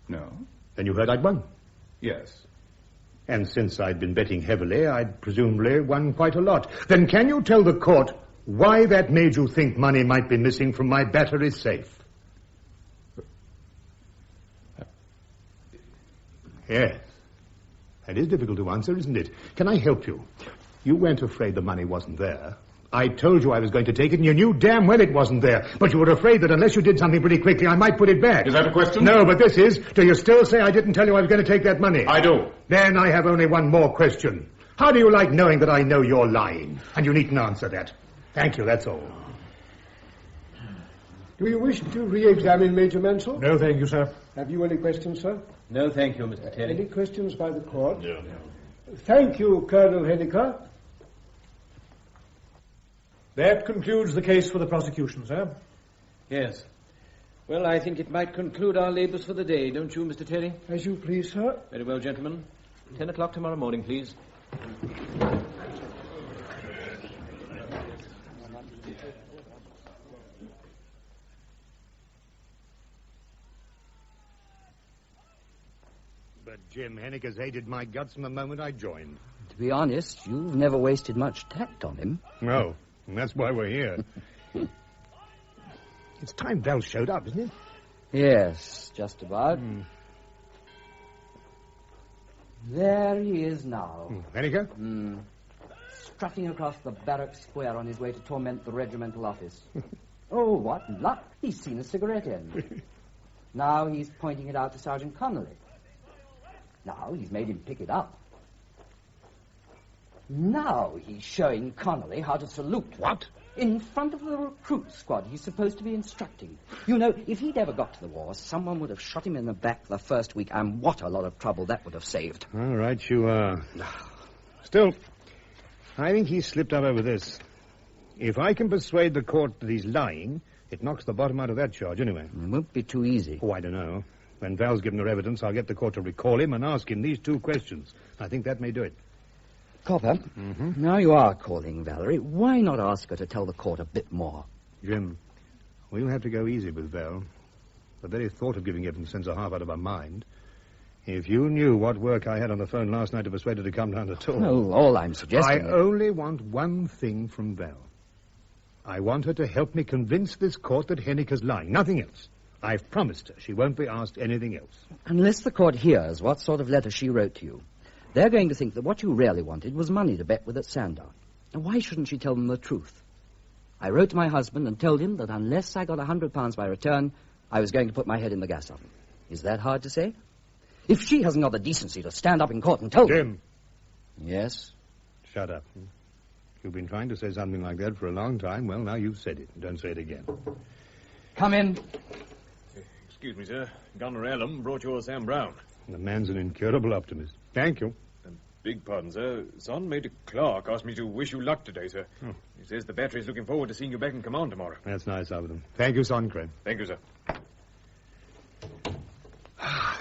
No. Then you heard I'd won? Yes. And since I'd been betting heavily, I'd presumably won quite a lot. Then can you tell the court why that made you think money might be missing from my battery safe? Yes. That is difficult to answer, isn't it? Can I help you? You weren't afraid the money wasn't there. I told you I was going to take it, and you knew damn well it wasn't there. But you were afraid that unless you did something pretty quickly, I might put it back. Is that a question? No, but this is, do you still say I didn't tell you I was going to take that money? I do. Then I have only one more question. How do you like knowing that I know you're lying? And you needn't answer that. Thank you, that's all. Do you wish to re-examine Major Mansell? No, thank you, sir. Have you any questions, sir? No, thank you, Mr. Terry. Any questions by the court? No. Thank you, Colonel Henniker. That concludes the case for the prosecution, sir. Yes. Well, I think it might conclude our labours for the day, don't you, Mr. Terry? As you please, sir. Very well, gentlemen. 10 o'clock tomorrow morning, please. But Jim Henniker's hated my guts from the moment I joined. To be honest, you've never wasted much tact on him. No, and that's why we're here. It's time Val showed up, isn't it? Yes, just about. There he is now. Henniker? Strutting across the barrack square on his way to torment the regimental office. Oh, what luck. He's seen a cigarette end. Now he's pointing it out to Sergeant Connolly. Now he's made him pick it up. Now he's showing Connolly how to salute. What? In front of the recruit squad he's supposed to be instructing. You know, if he'd ever got to the war, someone would have shot him in the back the first week, and what a lot of trouble that would have saved. All right, you are. Still, I think he's slipped up over this. If I can persuade the court that he's lying, it knocks the bottom out of that charge anyway. It won't be too easy. Oh, I don't know. When Val's given her evidence, I'll get the court to recall him and ask him these 2 questions. I think that may do it. Copper, now you are calling Valerie. Why not ask her to tell the court a bit more? Jim, we'll have to go easy with Val. The very thought of giving evidence sends her half out of her mind. If you knew what work I had on the phone last night to persuade her to come down at all... Well, all I'm suggesting... I only want one thing from Val. I want her to help me convince this court that Henniker's lying. Nothing else. I've promised her she won't be asked anything else. Unless the court hears what sort of letter she wrote to you, they're going to think that what you really wanted was money to bet with at Sandown. Now, why shouldn't she tell them the truth? I wrote to my husband and told him that unless I got £100 by return, I was going to put my head in the gas oven. Is that hard to say? If she hasn't got the decency to stand up in court and tell Jim. Yes? Shut up. You've been trying to say something like that for a long time. Well, now you've said it. Don't say it again. Come in. Excuse me, sir. Gunner Allen brought you Sam Brown. The man's an incurable optimist. Thank you. Beg pardon, sir. Son Major Clark asked me to wish you luck today, sir. He says the battery is looking forward to seeing you back in command tomorrow. That's nice of them. Thank you, Soncred. Thank you, sir.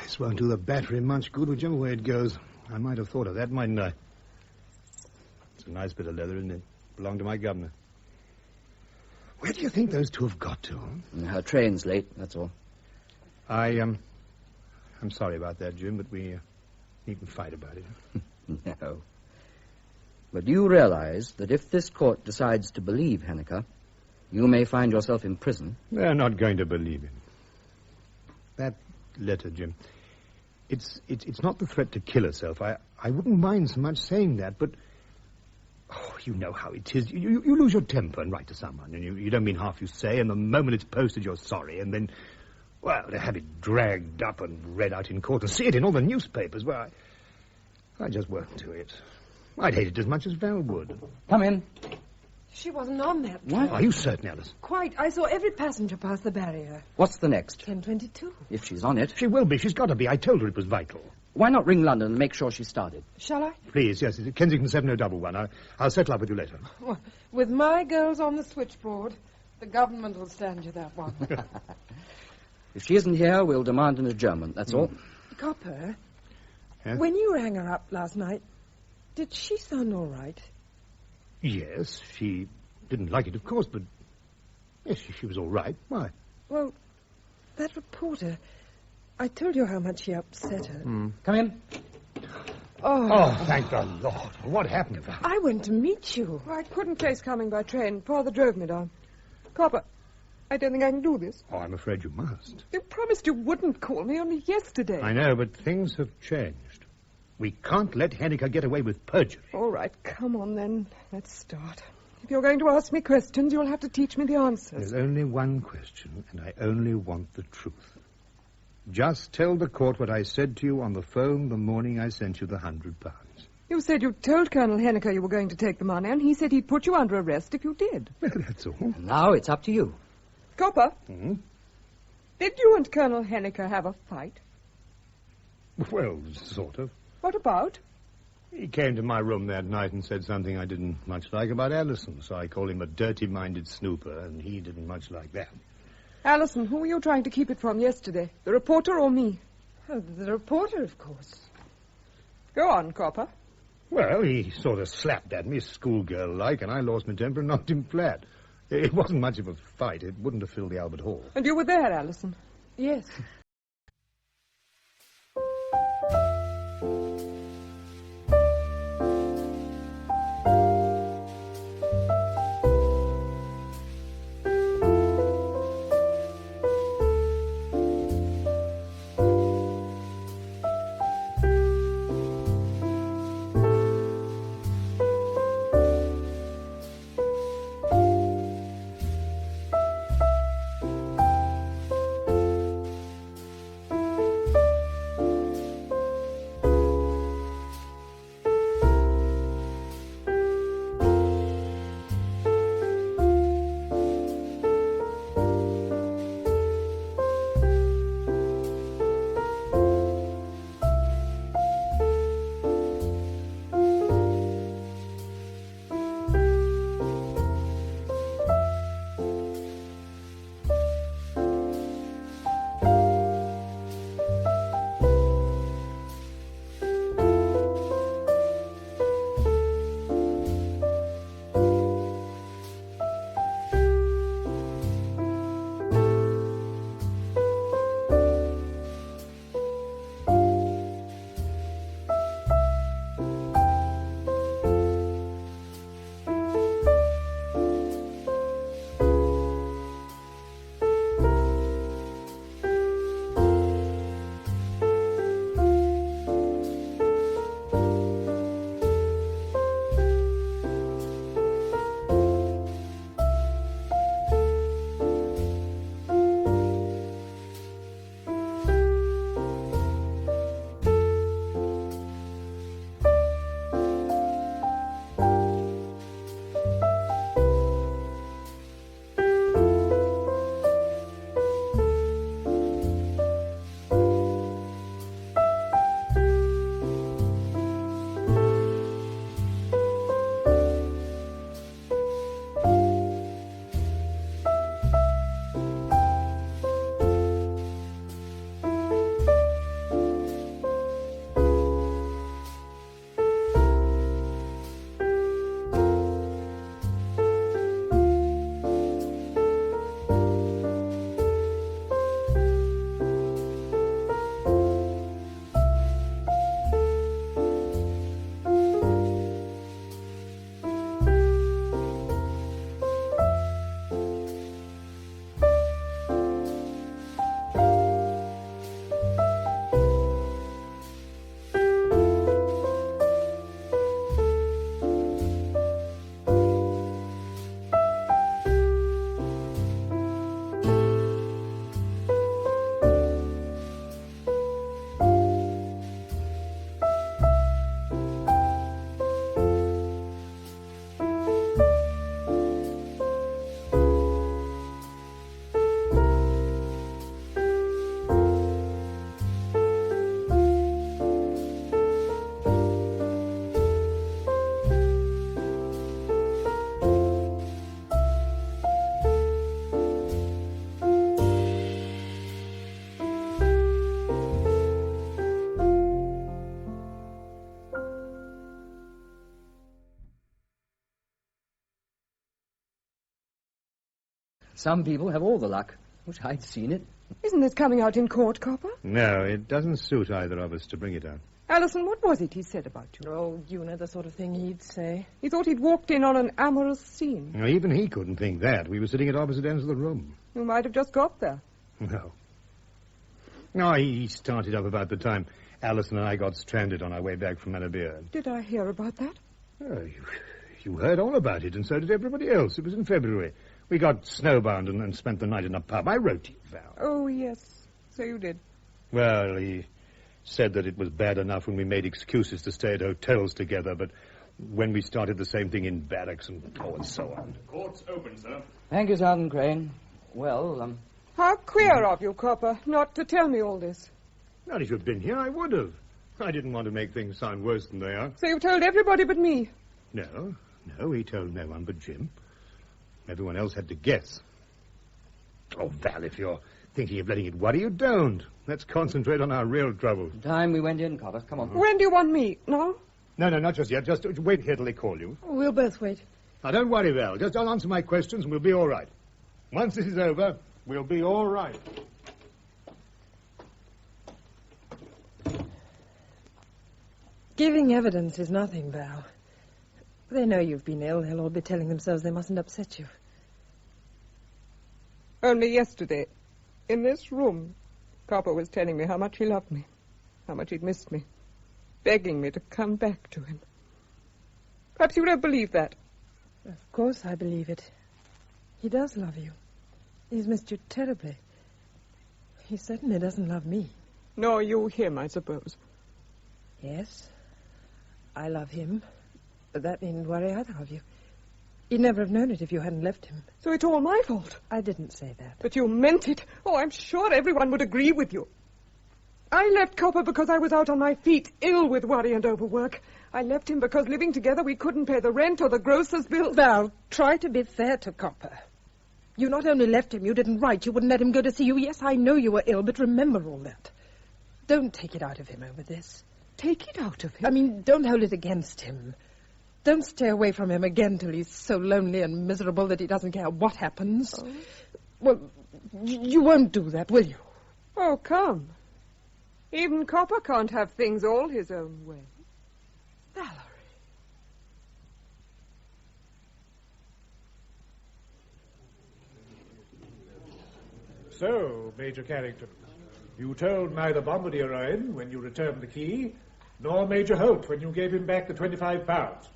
This won't do the battery much good, whichever way it goes. I might have thought of that, mightn't I? It's a nice bit of leather, isn't it? Belonged to my governor. Where do you think those two have got to? Her train's late, that's all. I'm sorry about that, Jim, but we needn't fight about it. No. But you realize that if this court decides to believe Henniker, you may find yourself in prison. They're not going to believe him. That letter, Jim, it's not the threat to kill herself. I wouldn't mind so much saying that, but... Oh, you know how it is. You lose your temper and write to someone, and you don't mean half you say, and the moment it's posted, you're sorry, and then... Well, to have it dragged up and read out in court and see it in all the newspapers, well, I just won't do it. I'd hate it as much as Val would. Come in. She wasn't on that What? train. Are you certain, Alice? Quite. I saw every passenger pass the barrier. What's the next? 10:22. If she's on it. She will be. She's got to be. I told her it was vital. Why not ring London and make sure she started? Shall I? Please, yes. It's Kensington 7011. I'll settle up with you later. Well, with my girls on the switchboard, the government will stand you that one. If she isn't here, we'll demand an adjournment, that's all. Copper, Yeah? when you rang her up last night, did she sound all right? Yes, she didn't like it, of course, but... Yes, she was all right. Why? Well, that reporter, I told you how much he upset her. Come in. Oh, thank the Lord. What happened, Val? I went to meet you. I couldn't face coming by train. Father drove me down. Copper, I don't think I can do this. Oh, I'm afraid you must. You promised you wouldn't call me only yesterday. I know, but things have changed. We can't let Henniker get away with perjury. All right, come on then. Let's start. If you're going to ask me questions, you'll have to teach me the answers. There's only one question, and I only want the truth. Just tell the court what I said to you on the phone the morning I sent you the £100. You said you told Colonel Henniker you were going to take the money, and he said he'd put you under arrest if you did. Well, that's all. And now it's up to you. Copper, did you and Colonel Henniker have a fight? Well, sort of. What about? He came to my room that night and said something I didn't much like about Allison, so I called him a dirty-minded snooper, and he didn't much like that. Allison, who were you trying to keep it from yesterday? The reporter or me? Oh, the reporter, of course. Go on, Copper. Well, he sort of slapped at me, schoolgirl-like, and I lost my temper and knocked him flat. It wasn't much of a fight. It wouldn't have filled the Albert Hall. And you were there, Allison? Yes. Some people have all the luck. Wish I'd seen it. Isn't this coming out in court, Copper? No, it doesn't suit either of us to bring it out. Alison, what was it he said about you? Oh, you know the sort of thing he'd say. He thought he'd walked in on an amorous scene. Now, even he couldn't think that. We were sitting at opposite ends of the room. You might have just got there. No. No, he started up about the time Alison and I got stranded on our way back from Manabir. Did I hear about that? Oh, you heard all about it, and so did everybody else. It was in February. We got snowbound and spent the night in a pub. I wrote to you, Val. Oh, yes. So you did. Well, he said that it was bad enough when we made excuses to stay at hotels together, but when we started the same thing in barracks and so on. The court's open, sir. Thank you, Sergeant Crane. Well, How queer of you, Copper, not to tell me all this. Not if you'd been here, I would have. I didn't want to make things sound worse than they are. So you've told everybody but me? No, he told no one but Jim. Everyone else had to guess. Oh, Val, if you're thinking of letting it worry you, don't. Let's concentrate on our real trouble. Time we went in, Copper. Come on. When do you want me? No? No, not just yet. Just wait here till they call you. Oh, we'll both wait. Now, don't worry, Val. Just answer my questions and we'll be all right. Once this is over, we'll be all right. Giving evidence is nothing, Val. They know you've been ill. They'll all be telling themselves they mustn't upset you. Only yesterday, in this room, Copper was telling me how much he loved me, how much he'd missed me, begging me to come back to him. Perhaps you don't believe that. Of course I believe it. He does love you. He's missed you terribly. He certainly doesn't love me. Nor you him, I suppose. Yes, I love him. But that needn't worry either of you. You'd never have known it if you hadn't left him. So it's all my fault? I didn't say that. But you meant it. Oh, I'm sure everyone would agree with you. I left Copper because I was out on my feet, ill with worry and overwork. I left him because living together we couldn't pay the rent or the grocer's bill. Val, try to be fair to Copper. You not only left him, you didn't write. You wouldn't let him go to see you. Yes, I know you were ill, but remember all that. Don't take it out of him over this. Take it out of him? I mean, don't hold it against him. Don't stay away from him again till he's so lonely and miserable that he doesn't care what happens. Oh. Well, you won't do that, will you? Oh, come. Even Copper can't have things all his own way. Valerie. So, Major Carrington, you told neither Bombardier Owen when you returned the key, nor Major Holt when you gave him back the £25.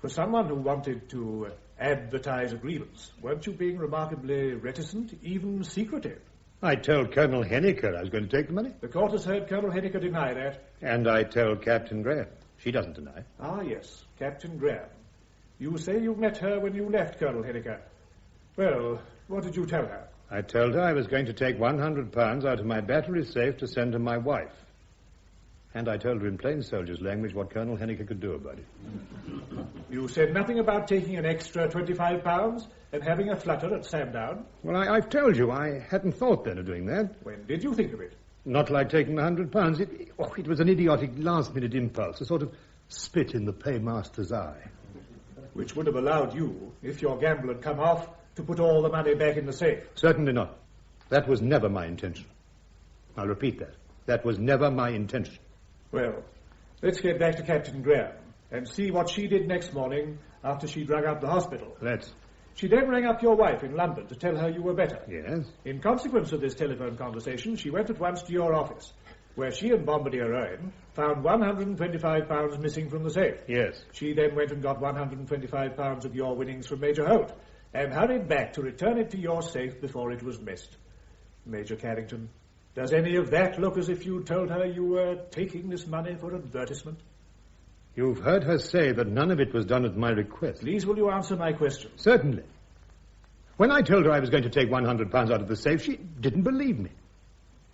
For someone who wanted to advertise a grievance, weren't you being remarkably reticent, even secretive? I told Colonel Henniker I was going to take the money. The court has heard Colonel Henniker deny that. And I told Captain Graham. She doesn't deny. Ah, yes, Captain Graham. You say you met her when you left Colonel Henniker. Well, what did you tell her? I told her I was going to take £100 out of my battery safe to send to my wife. And I told her in plain soldier's language what Colonel Henniker could do about it. You said nothing about taking an extra £25 and having a flutter at Sandown? Well, I've told you, I hadn't thought then of doing that. When did you think of it? Not like taking the £100. It was an idiotic last-minute impulse, a sort of spit in the paymaster's eye. Which would have allowed you, if your gamble had come off, to put all the money back in the safe. Certainly not. That was never my intention. I'll repeat that. That was never my intention. Well, let's get back to Captain Graham and see what she did next morning after she'd rung up the hospital. Let's. She then rang up your wife in London to tell her you were better. Yes. In consequence of this telephone conversation, she went at once to your office, where she and Bombardier Owen found £125 missing from the safe. Yes. She then went and got £125 of your winnings from Major Holt and hurried back to return it to your safe before it was missed. Major Carrington, does any of that look as if you told her you were taking this money for advertisement? You've heard her say that none of it was done at my request. Please, will you answer my question? Certainly. When I told her I was going to take £100 out of the safe, she didn't believe me.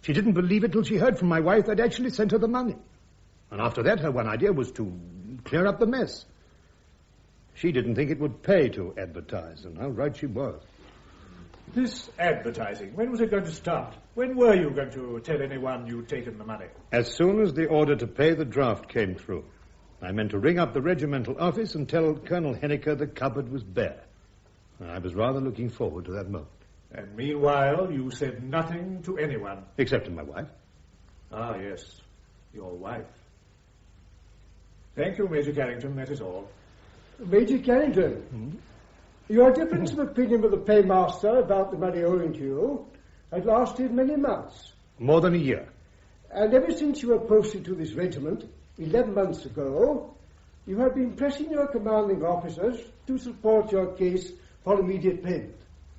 She didn't believe it till she heard from my wife I'd actually sent her the money. And after that, her one idea was to clear up the mess. She didn't think it would pay to advertise, and how right she was. This advertising, when was it going to start? When were you going to tell anyone you'd taken the money? As soon as the order to pay the draft came through. I meant to ring up the regimental office and tell Colonel Henniker the cupboard was bare. I was rather looking forward to that moment. And meanwhile, you said nothing to anyone. Except to my wife. Ah, yes. Your wife. Thank you, Major Carrington. That is all. Major Carrington, your difference of opinion with the paymaster about the money owing to you had lasted many months. More than a year. And ever since you were posted to this regiment 11 months ago, you have been pressing your commanding officers to support your case for immediate payment.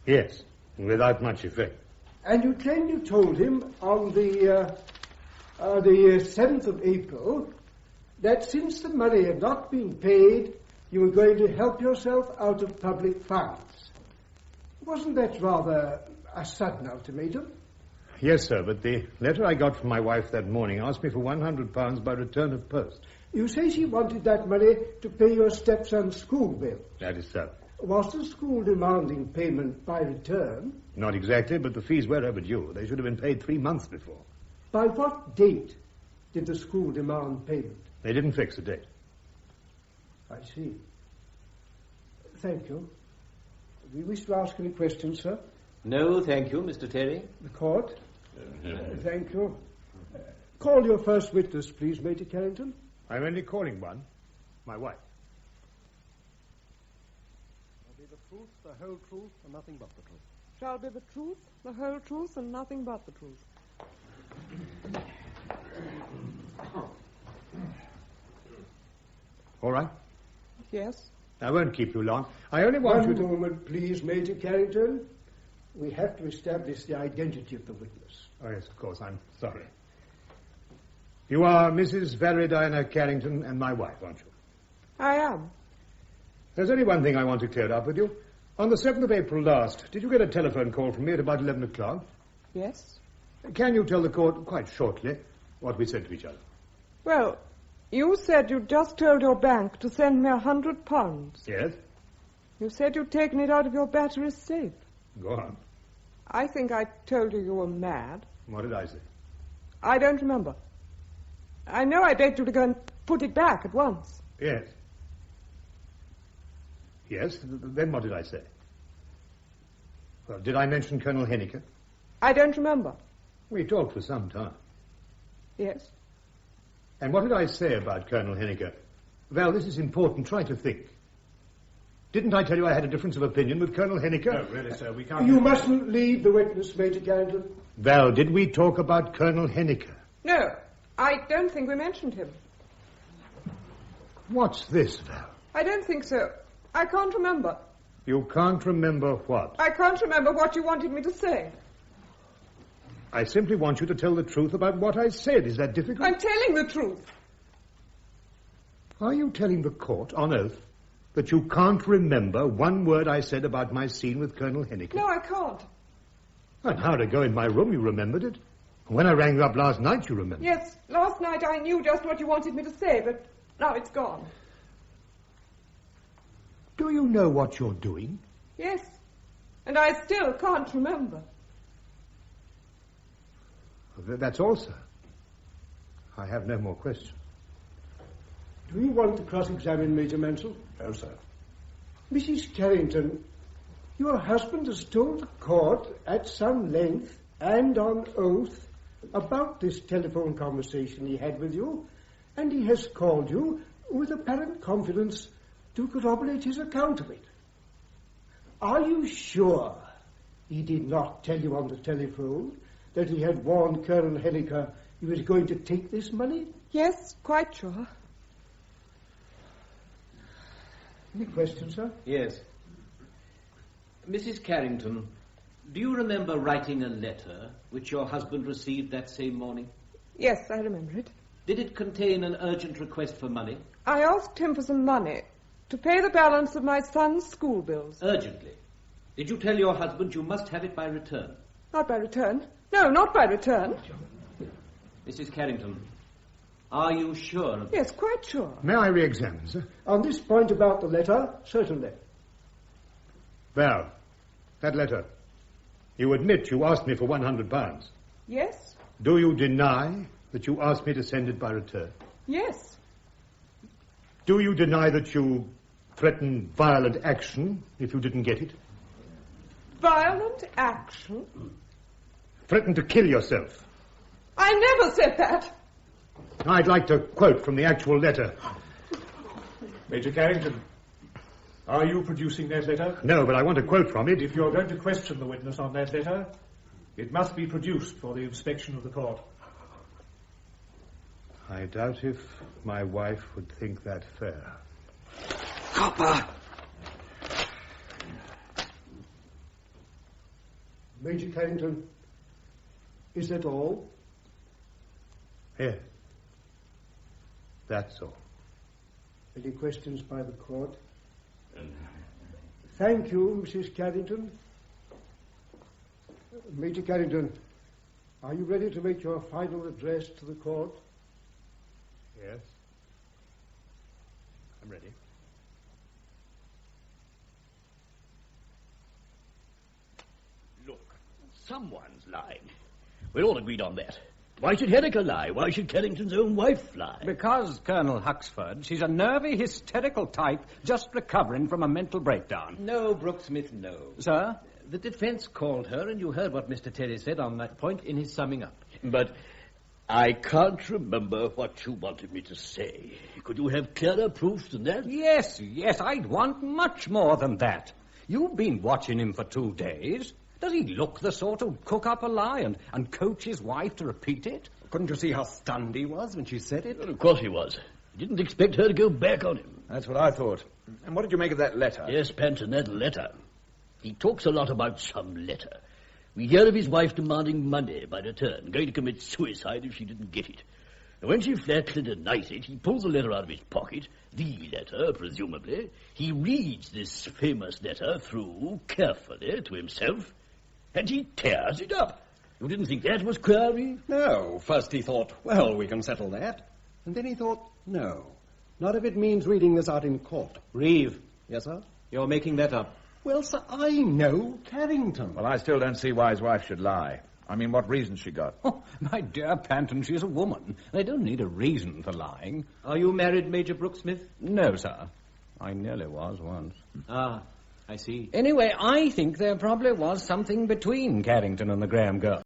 Yes, without much effect. And you claim you told him on the 7th of April that since the money had not been paid, you were going to help yourself out of public funds. Wasn't that rather a sudden ultimatum? Yes, sir, but the letter I got from my wife that morning asked me for £100 by return of post. You say she wanted that money to pay your stepson's school bill. That is so. Was the school demanding payment by return? Not exactly, but the fees were overdue. They should have been paid 3 months before. By what date did the school demand payment? They didn't fix a date. I see. Thank you. Do you wish to ask any questions, sir? No, thank you, Mr. Terry. The court? Thank you. Call your first witness, please, Major Carrington. I'm only calling one. My wife. Shall be the truth, the whole truth, and nothing but the truth. Shall be the truth, the whole truth, and nothing but the truth. All right. Yes. I won't keep you long. I only want you to... One moment, please, Major Carrington. We have to establish the identity of the witness. Oh, yes, of course. I'm sorry. You are Mrs. Veridina Carrington and my wife, aren't you? I am. There's only one thing I want to clear up with you. On the 7th of April last, did you get a telephone call from me at about 11 o'clock? Yes. Can you tell the court, quite shortly, what we said to each other? Well, you said you'd just told your bank to send me £100. Yes? You said you'd taken it out of your battery safe. Go on. I think I told you were mad. What did I say? I don't remember. I know I begged you to go and put it back at once. Yes. Yes? Then what did I say? Well, did I mention Colonel Henniker? I don't remember. We talked for some time. Yes. And what did I say about Colonel Henniker? Val, this is important. Try to think. Didn't I tell you I had a difference of opinion with Colonel Henniker? No, really, sir, we can't... You mustn't leave the witness, Major Carrington. Val, did we talk about Colonel Henniker? No, I don't think we mentioned him. What's this, Val? I don't think so. I can't remember. You can't remember what? I can't remember what you wanted me to say. I simply want you to tell the truth about what I said. Is that difficult? I'm telling the truth. Are you telling the court, on oath, that you can't remember one word I said about my scene with Colonel Henniker? No, I can't. An hour ago in my room, you remembered it. When I rang you up last night, you remembered. Yes, last night I knew just what you wanted me to say, but now it's gone. Do you know what you're doing? Yes, and I still can't remember. That's all, sir. I have no more questions. Do you want to cross-examine Major Mansell? No, sir. Mrs. Carrington, your husband has told the court at some length and on oath about this telephone conversation he had with you, and he has called you with apparent confidence to corroborate his account of it. Are you sure he did not tell you on the telephone that he had warned Colonel Henniker he was going to take this money? Yes, quite sure. Any questions, sir? Yes. Mrs. Carrington, do you remember writing a letter which your husband received that same morning? Yes, I remember it. Did it contain an urgent request for money? I asked him for some money to pay the balance of my son's school bills. Urgently. Did you tell your husband you must have it by return? Not by return. No, not by return. Mrs. Carrington, are you sure of Yes, quite sure. May I re-examine, sir? On this point about the letter, certainly. Val, that letter. You admit you asked me for £100. Yes? Do you deny that you asked me to send it by return? Yes. Do you deny that you threaten violent action if you didn't get it. Violent action? Threaten to kill yourself. I never said that. I'd like to quote from the actual letter. Major Carrington, are you producing that letter? No, but I want to quote from it. If you're going to question the witness on that letter, it must be produced for the inspection of the court. I doubt if my wife would think that fair. Copper! Major Carrington, is that all? Yes. That's all. Any questions by the court? Thank you, Mrs. Carrington. Major Carrington, are you ready to make your final address to the court? Yes. I'm ready. Look, someone's lying. We're all agreed on that. Why should Henniker lie? Why should Carrington's own wife lie? Because, Colonel Huxford, she's a nervy, hysterical type just recovering from a mental breakdown. No, Brooksmith, no. Sir? The defense called her, and you heard what Mr. Terry said on that point in his summing up. But I can't remember what you wanted me to say. Could you have clearer proofs than that? Yes, I'd want much more than that. You've been watching him for 2 days. Does he look the sort who'd cook up a lie and coach his wife to repeat it? Couldn't you see how stunned he was when she said it? Well, of course he was. He didn't expect her to go back on him. That's what I thought. And what did you make of that letter? Yes, Panton, that letter. He talks a lot about some letter. We hear of his wife demanding money by return, going to commit suicide if she didn't get it. And when she flatly denies it, he pulls the letter out of his pocket, the letter, presumably. He reads this famous letter through carefully to himself, and he tears it up. You didn't think that was queer, Reeve? No. First he thought, well, we can settle that. And then he thought, no. Not if it means reading this out in court. Reeve. Yes, sir? You're making that up. Well, sir, I know Carrington. Well, I still don't see why his wife should lie. I mean, what reason she got? Oh, my dear Panton, she's a woman. They don't need a reason for lying. Are you married, Major Brooksmith? No, sir. I nearly was once. Ah, I see. Anyway, I think there probably was something between Carrington and the Graham girl.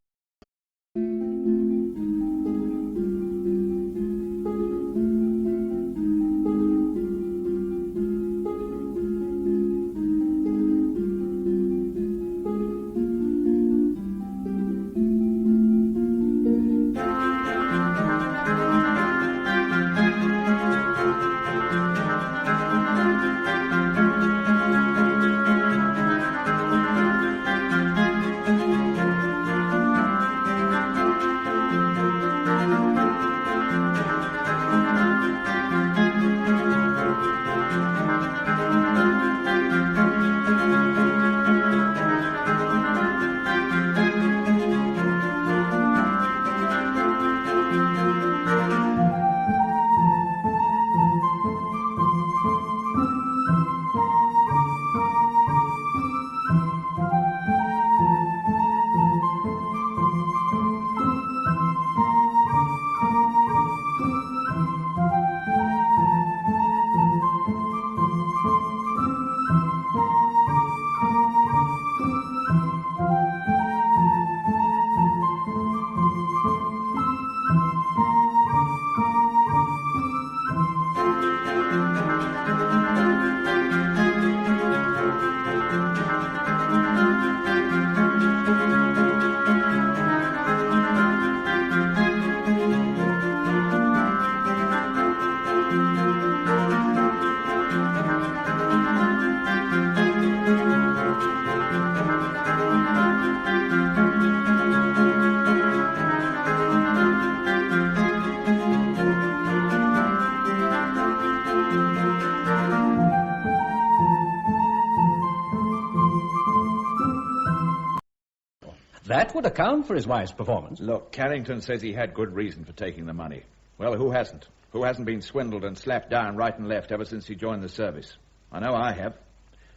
That would account for his wife's performance. Look, Carrington says he had good reason for taking the money. Well, who hasn't? Who hasn't been swindled and slapped down right and left ever since he joined the service? I know I have.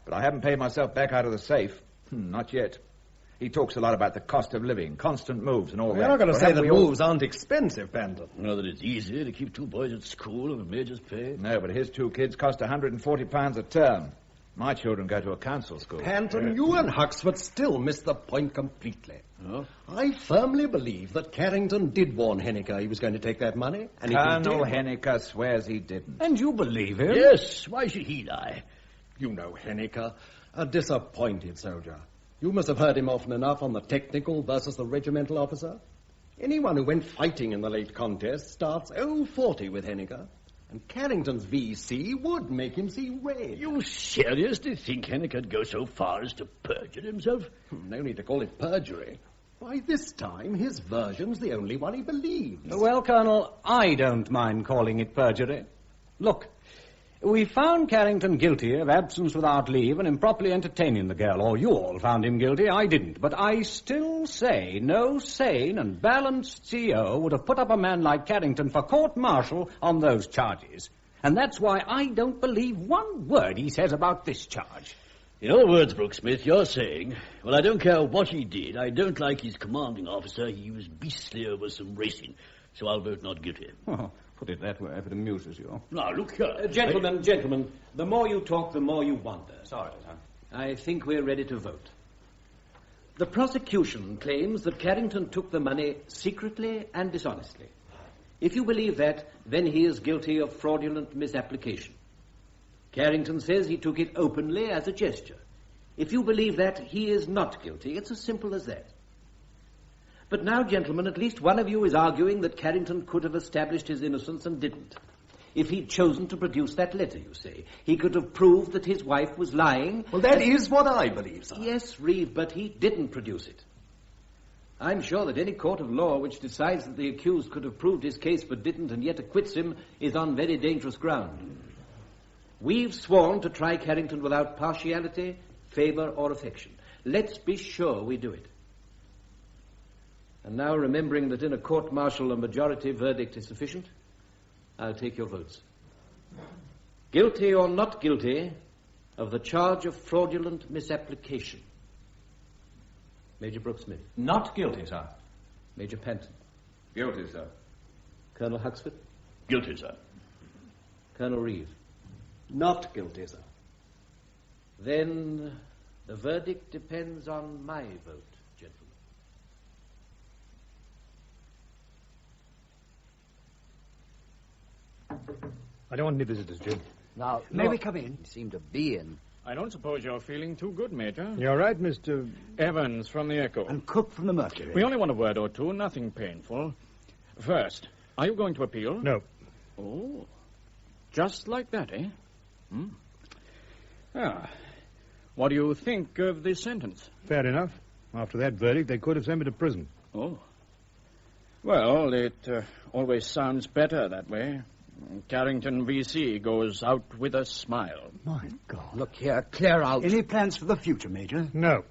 But I haven't paid myself back out of the safe. Not yet. He talks a lot about the cost of living, constant moves and all that. You're not going to Well, say haven't that we all- moves aren't expensive, Benton. Know that it's easier to keep two boys at school on a major's pay? No, but his two kids cost £140 a term. My children go to a council school. Panton, you and Huxford still miss the point completely. Oh? I firmly believe that Carrington did warn Henniker he was going to take that money. And if he Colonel did... Henniker swears he didn't. And you believe him? Yes, why should he lie? You know Henniker, a disappointed soldier. You must have heard him often enough on the technical versus the regimental officer. Anyone who went fighting in the late contest starts 0-40 with Henniker. And Carrington's VC would make him see red. You seriously think Henniker'd go so far as to perjure himself? No need to call it perjury. By this time, his version's the only one he believes. Well, Colonel, I don't mind calling it perjury. Look, we found Carrington guilty of absence without leave and improperly entertaining the girl. Or you all found him guilty, I didn't. But I still say no sane and balanced CEO would have put up a man like Carrington for court-martial on those charges. And that's why I don't believe one word he says about this charge. In other words, Brooksmith, you're saying, well, I don't care what he did. I don't like his commanding officer. He was beastly over some racing. So I'll vote not guilty. Oh, put it that way if it amuses you. Now, look here. Gentlemen, the more you talk, the more you wonder. Sorry, sir. I think we're ready to vote. The prosecution claims that Carrington took the money secretly and dishonestly. If you believe that, then he is guilty of fraudulent misapplication. Carrington says he took it openly as a gesture. If you believe that, he is not guilty. It's as simple as that. But now, gentlemen, at least one of you is arguing that Carrington could have established his innocence and didn't. If he'd chosen to produce that letter, you say, he could have proved that his wife was lying. Well, that is what I believe, sir. Yes, Reeve, but he didn't produce it. I'm sure that any court of law which decides that the accused could have proved his case but didn't and yet acquits him is on very dangerous ground. We've sworn to try Carrington without partiality, favor, or affection. Let's be sure we do it. And now, remembering that in a court-martial a majority verdict is sufficient, I'll take your votes. Guilty or not guilty of the charge of fraudulent misapplication? Major Brooksmith. Not guilty, sir. Major Panton. Guilty, sir. Colonel Huxford. Guilty, sir. Colonel Reeve. Not guilty, sir. Then the verdict depends on my vote, gentlemen. I don't want any visitors, Jim. Now, May we come in? You seem to be in. I don't suppose you're feeling too good, Major. You're right, Mr. Evans from the Echo. And Cook from the Mercury. We only want a word or two, nothing painful. First, are you going to appeal? No. Oh, just like that, eh? Ah, what do you think of this sentence? Fair enough. After that verdict, they could have sent me to prison. Oh. Well, it always sounds better that way. Carrington VC goes out with a smile. My God. Look here, clear out. Any plans for the future, Major? No.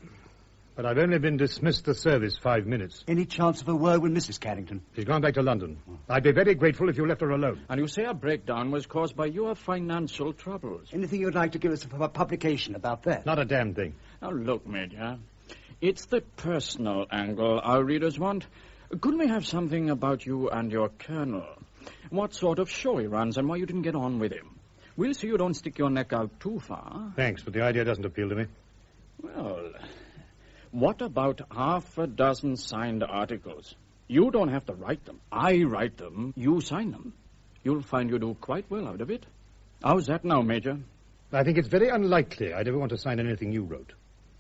But I've only been dismissed the service 5 minutes. Any chance of a word with Mrs. Carrington? She's gone back to London. I'd be very grateful if you left her alone. And you say our breakdown was caused by your financial troubles. Anything you'd like to give us for a publication about that? Not a damn thing. Now, look, Major. It's the personal angle our readers want. Couldn't we have something about you and your colonel? What sort of show he runs and why you didn't get on with him? We'll see you don't stick your neck out too far. Thanks, but the idea doesn't appeal to me. Well, what about half a dozen signed articles? You don't have to write them. I write them. You sign them. You'll find you do quite well out of it. How's that now, Major? I think it's very unlikely I'd ever want to sign anything you wrote.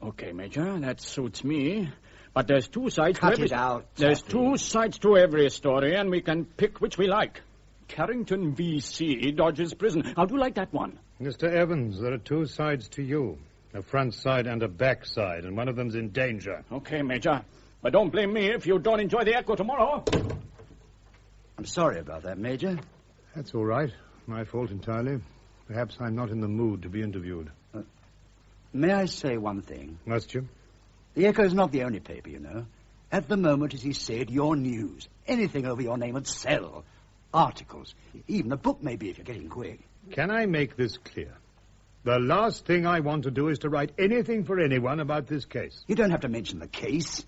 Okay, Major, that suits me. But there's two sides Cut to every... it out. There's Tuppy. two sides to every story, and we can pick which we like. Carrington VC dodges prison. How do you like that one? Mr. Evans, there are two sides to you. A front side and a back side, and one of them's in danger. Okay, Major. But don't blame me if you don't enjoy the Echo tomorrow. I'm sorry about that, Major. That's all right. My fault entirely. Perhaps I'm not in the mood to be interviewed. May I say one thing? Must you? The Echo's not the only paper, you know. At the moment, as he said, your news. Anything over your name would sell. Articles. Even a book, maybe, if you're getting quick. Can I make this clear? The last thing I want to do is to write anything for anyone about this case. You don't have to mention the case.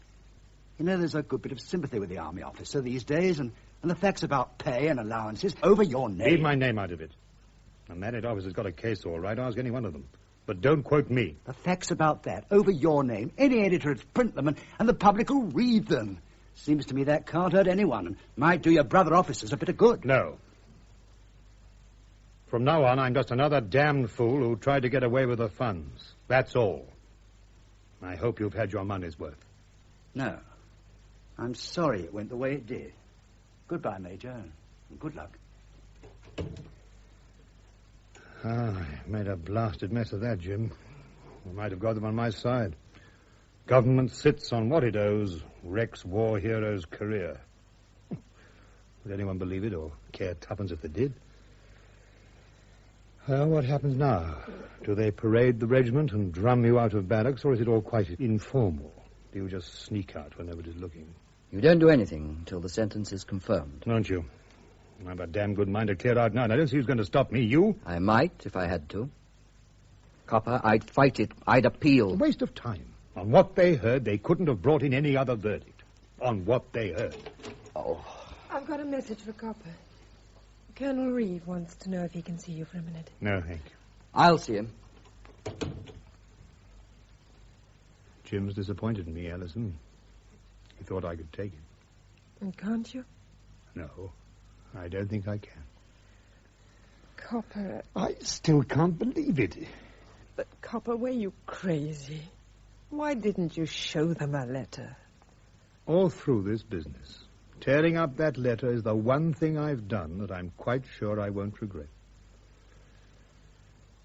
You know, there's a good bit of sympathy with the army officer these days, and the facts about pay and allowances over your name. Leave my name out of it. A married officer's got a case all right. Ask any one of them. But don't quote me. The facts about that, over your name. Any editor would print them, and the public will read them. Seems to me that can't hurt anyone, and might do your brother officers a bit of good. No. From now on, I'm just another damned fool who tried to get away with the funds. That's all. I hope you've had your money's worth. No. I'm sorry it went the way it did. Goodbye, Major, and good luck. I made a blasted mess of that, Jim. I might have got them on my side. Government sits on what it owes, wrecks war hero's career. Would anyone believe it or care tuppence if they did? Well, what happens now? Do they parade the regiment and drum you out of barracks, or is it all quite informal? Do you just sneak out when nobody's looking? You don't do anything until the sentence is confirmed. Don't you? I've a damn good mind to clear out now, and I don't see who's going to stop me. You? I might, if I had to. Copper, I'd fight it. I'd appeal. A waste of time. On what they heard, they couldn't have brought in any other verdict. On what they heard. Oh. I've got a message for Copper. Colonel Reeve wants to know if he can see you for a minute. No, thank you. I'll see him. Jim's disappointed in me, Ellison. He thought I could take it. And can't you? No, I don't think I can. Copper... I still can't believe it. But, Copper, were you crazy? Why didn't you show them a letter? All through this business, tearing up that letter is the one thing I've done that I'm quite sure I won't regret.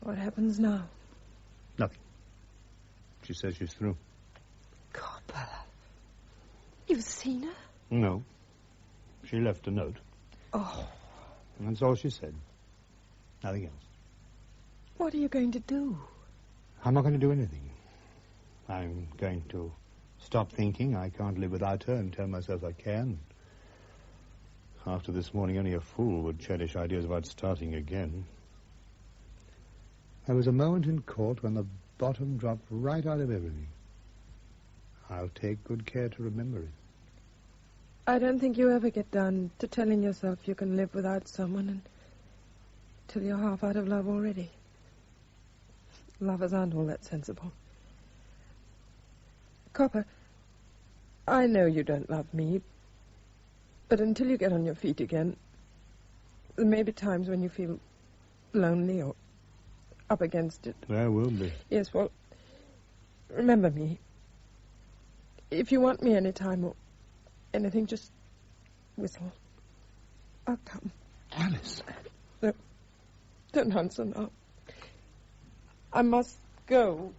What happens now? Nothing. She says she's through. Copper, you've seen her? No. She left a note. Oh. And that's all she said. Nothing else. What are you going to do? I'm not going to do anything. I'm going to stop thinking I can't live without her and tell myself I can. After this morning, only a fool would cherish ideas about starting again. There was a moment in court when the bottom dropped right out of everything. I'll take good care to remember it. I don't think you ever get down to telling yourself you can live without someone until you're half out of love already. Lovers aren't all that sensible. Copper, I know you don't love me, but until you get on your feet again, there may be times when you feel lonely or up against it. There will be. Yes, well, remember me. If you want me any time or anything, just whistle. I'll come. Alice. No, don't answer now. I must go.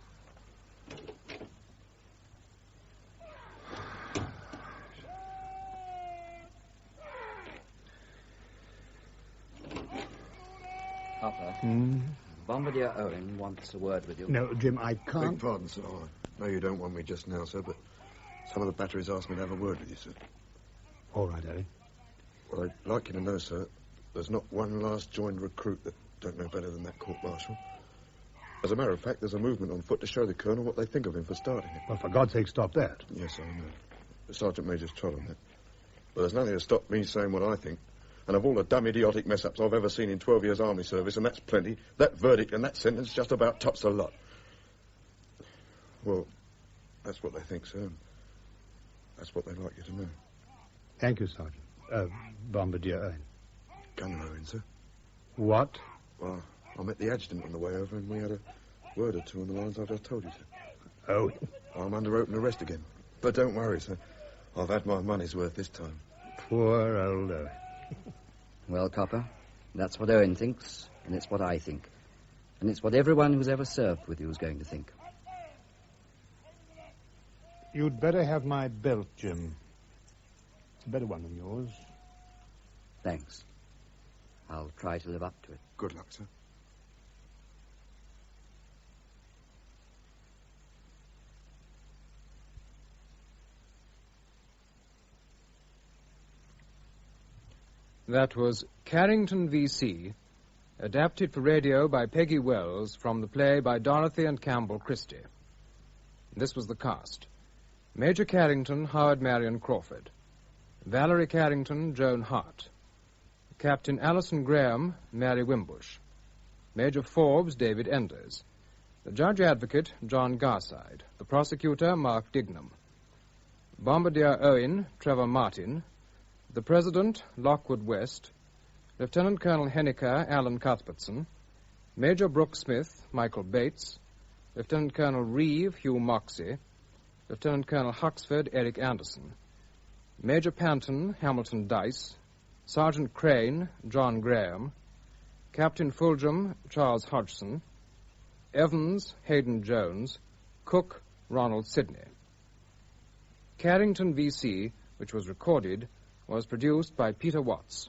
Papa, Bombardier Owen wants a word with you. No, Jim, I can't. Beg pardon, sir. I know you don't want me just now, sir, but some of the batteries asked me to have a word with you, sir. All right, Harry. Well, I'd like you to know, sir, there's not one last joined recruit that don't know better than that court-martial. As a matter of fact, there's a movement on foot to show the colonel what they think of him for starting it. Well, for God's sake, stop that. Yes, I know. The Sergeant Major's trot on that. But there's nothing to stop me saying what I think. And of all the dumb, idiotic mess-ups I've ever seen in 12 years' army service, and that's plenty, that verdict and that sentence just about tops the lot. Well, that's what they think, sir. That's what they'd like you to know. Thank you, Sergeant. Bombardier Owen. Gunner Owen, sir. What? Well, I met the adjutant on the way over, and we had a word or two on the lines I've just told you, sir. Oh? I'm under open arrest again. But don't worry, sir. I've had my money's worth this time. Poor old Owen. Well, Copper, that's what Owen thinks, and it's what I think. And it's what everyone who's ever served with you is going to think. You'd better have my belt, Jim. It's a better one than yours. Thanks. I'll try to live up to it. Good luck, sir. That was Carrington, V.C., Adapted for radio by Peggy Wells from the play by Dorothy and Campbell Christie. This was the cast. Major Carrington, Howard Marion Crawford. Valerie Carrington, Joan Hart. Captain Alison Graham, Mary Wimbush. Major Forbes, David Enders. The Judge Advocate, John Garside. The Prosecutor, Mark Dignam. Bombardier Owen, Trevor Martin. The President, Lockwood West. Lieutenant Colonel Henniker, Alan Cuthbertson. Major Brooke Smith, Michael Bates. Lieutenant Colonel Reeve, Hugh Moxey. Lieutenant Colonel Huxford, Eric Anderson. Major Panton, Hamilton Dice. Sergeant Crane, John Graham. Captain Fulgham, Charles Hodgson. Evans, Hayden Jones. Cook, Ronald Sidney. Carrington, V.C., which was recorded, was produced by Peter Watts.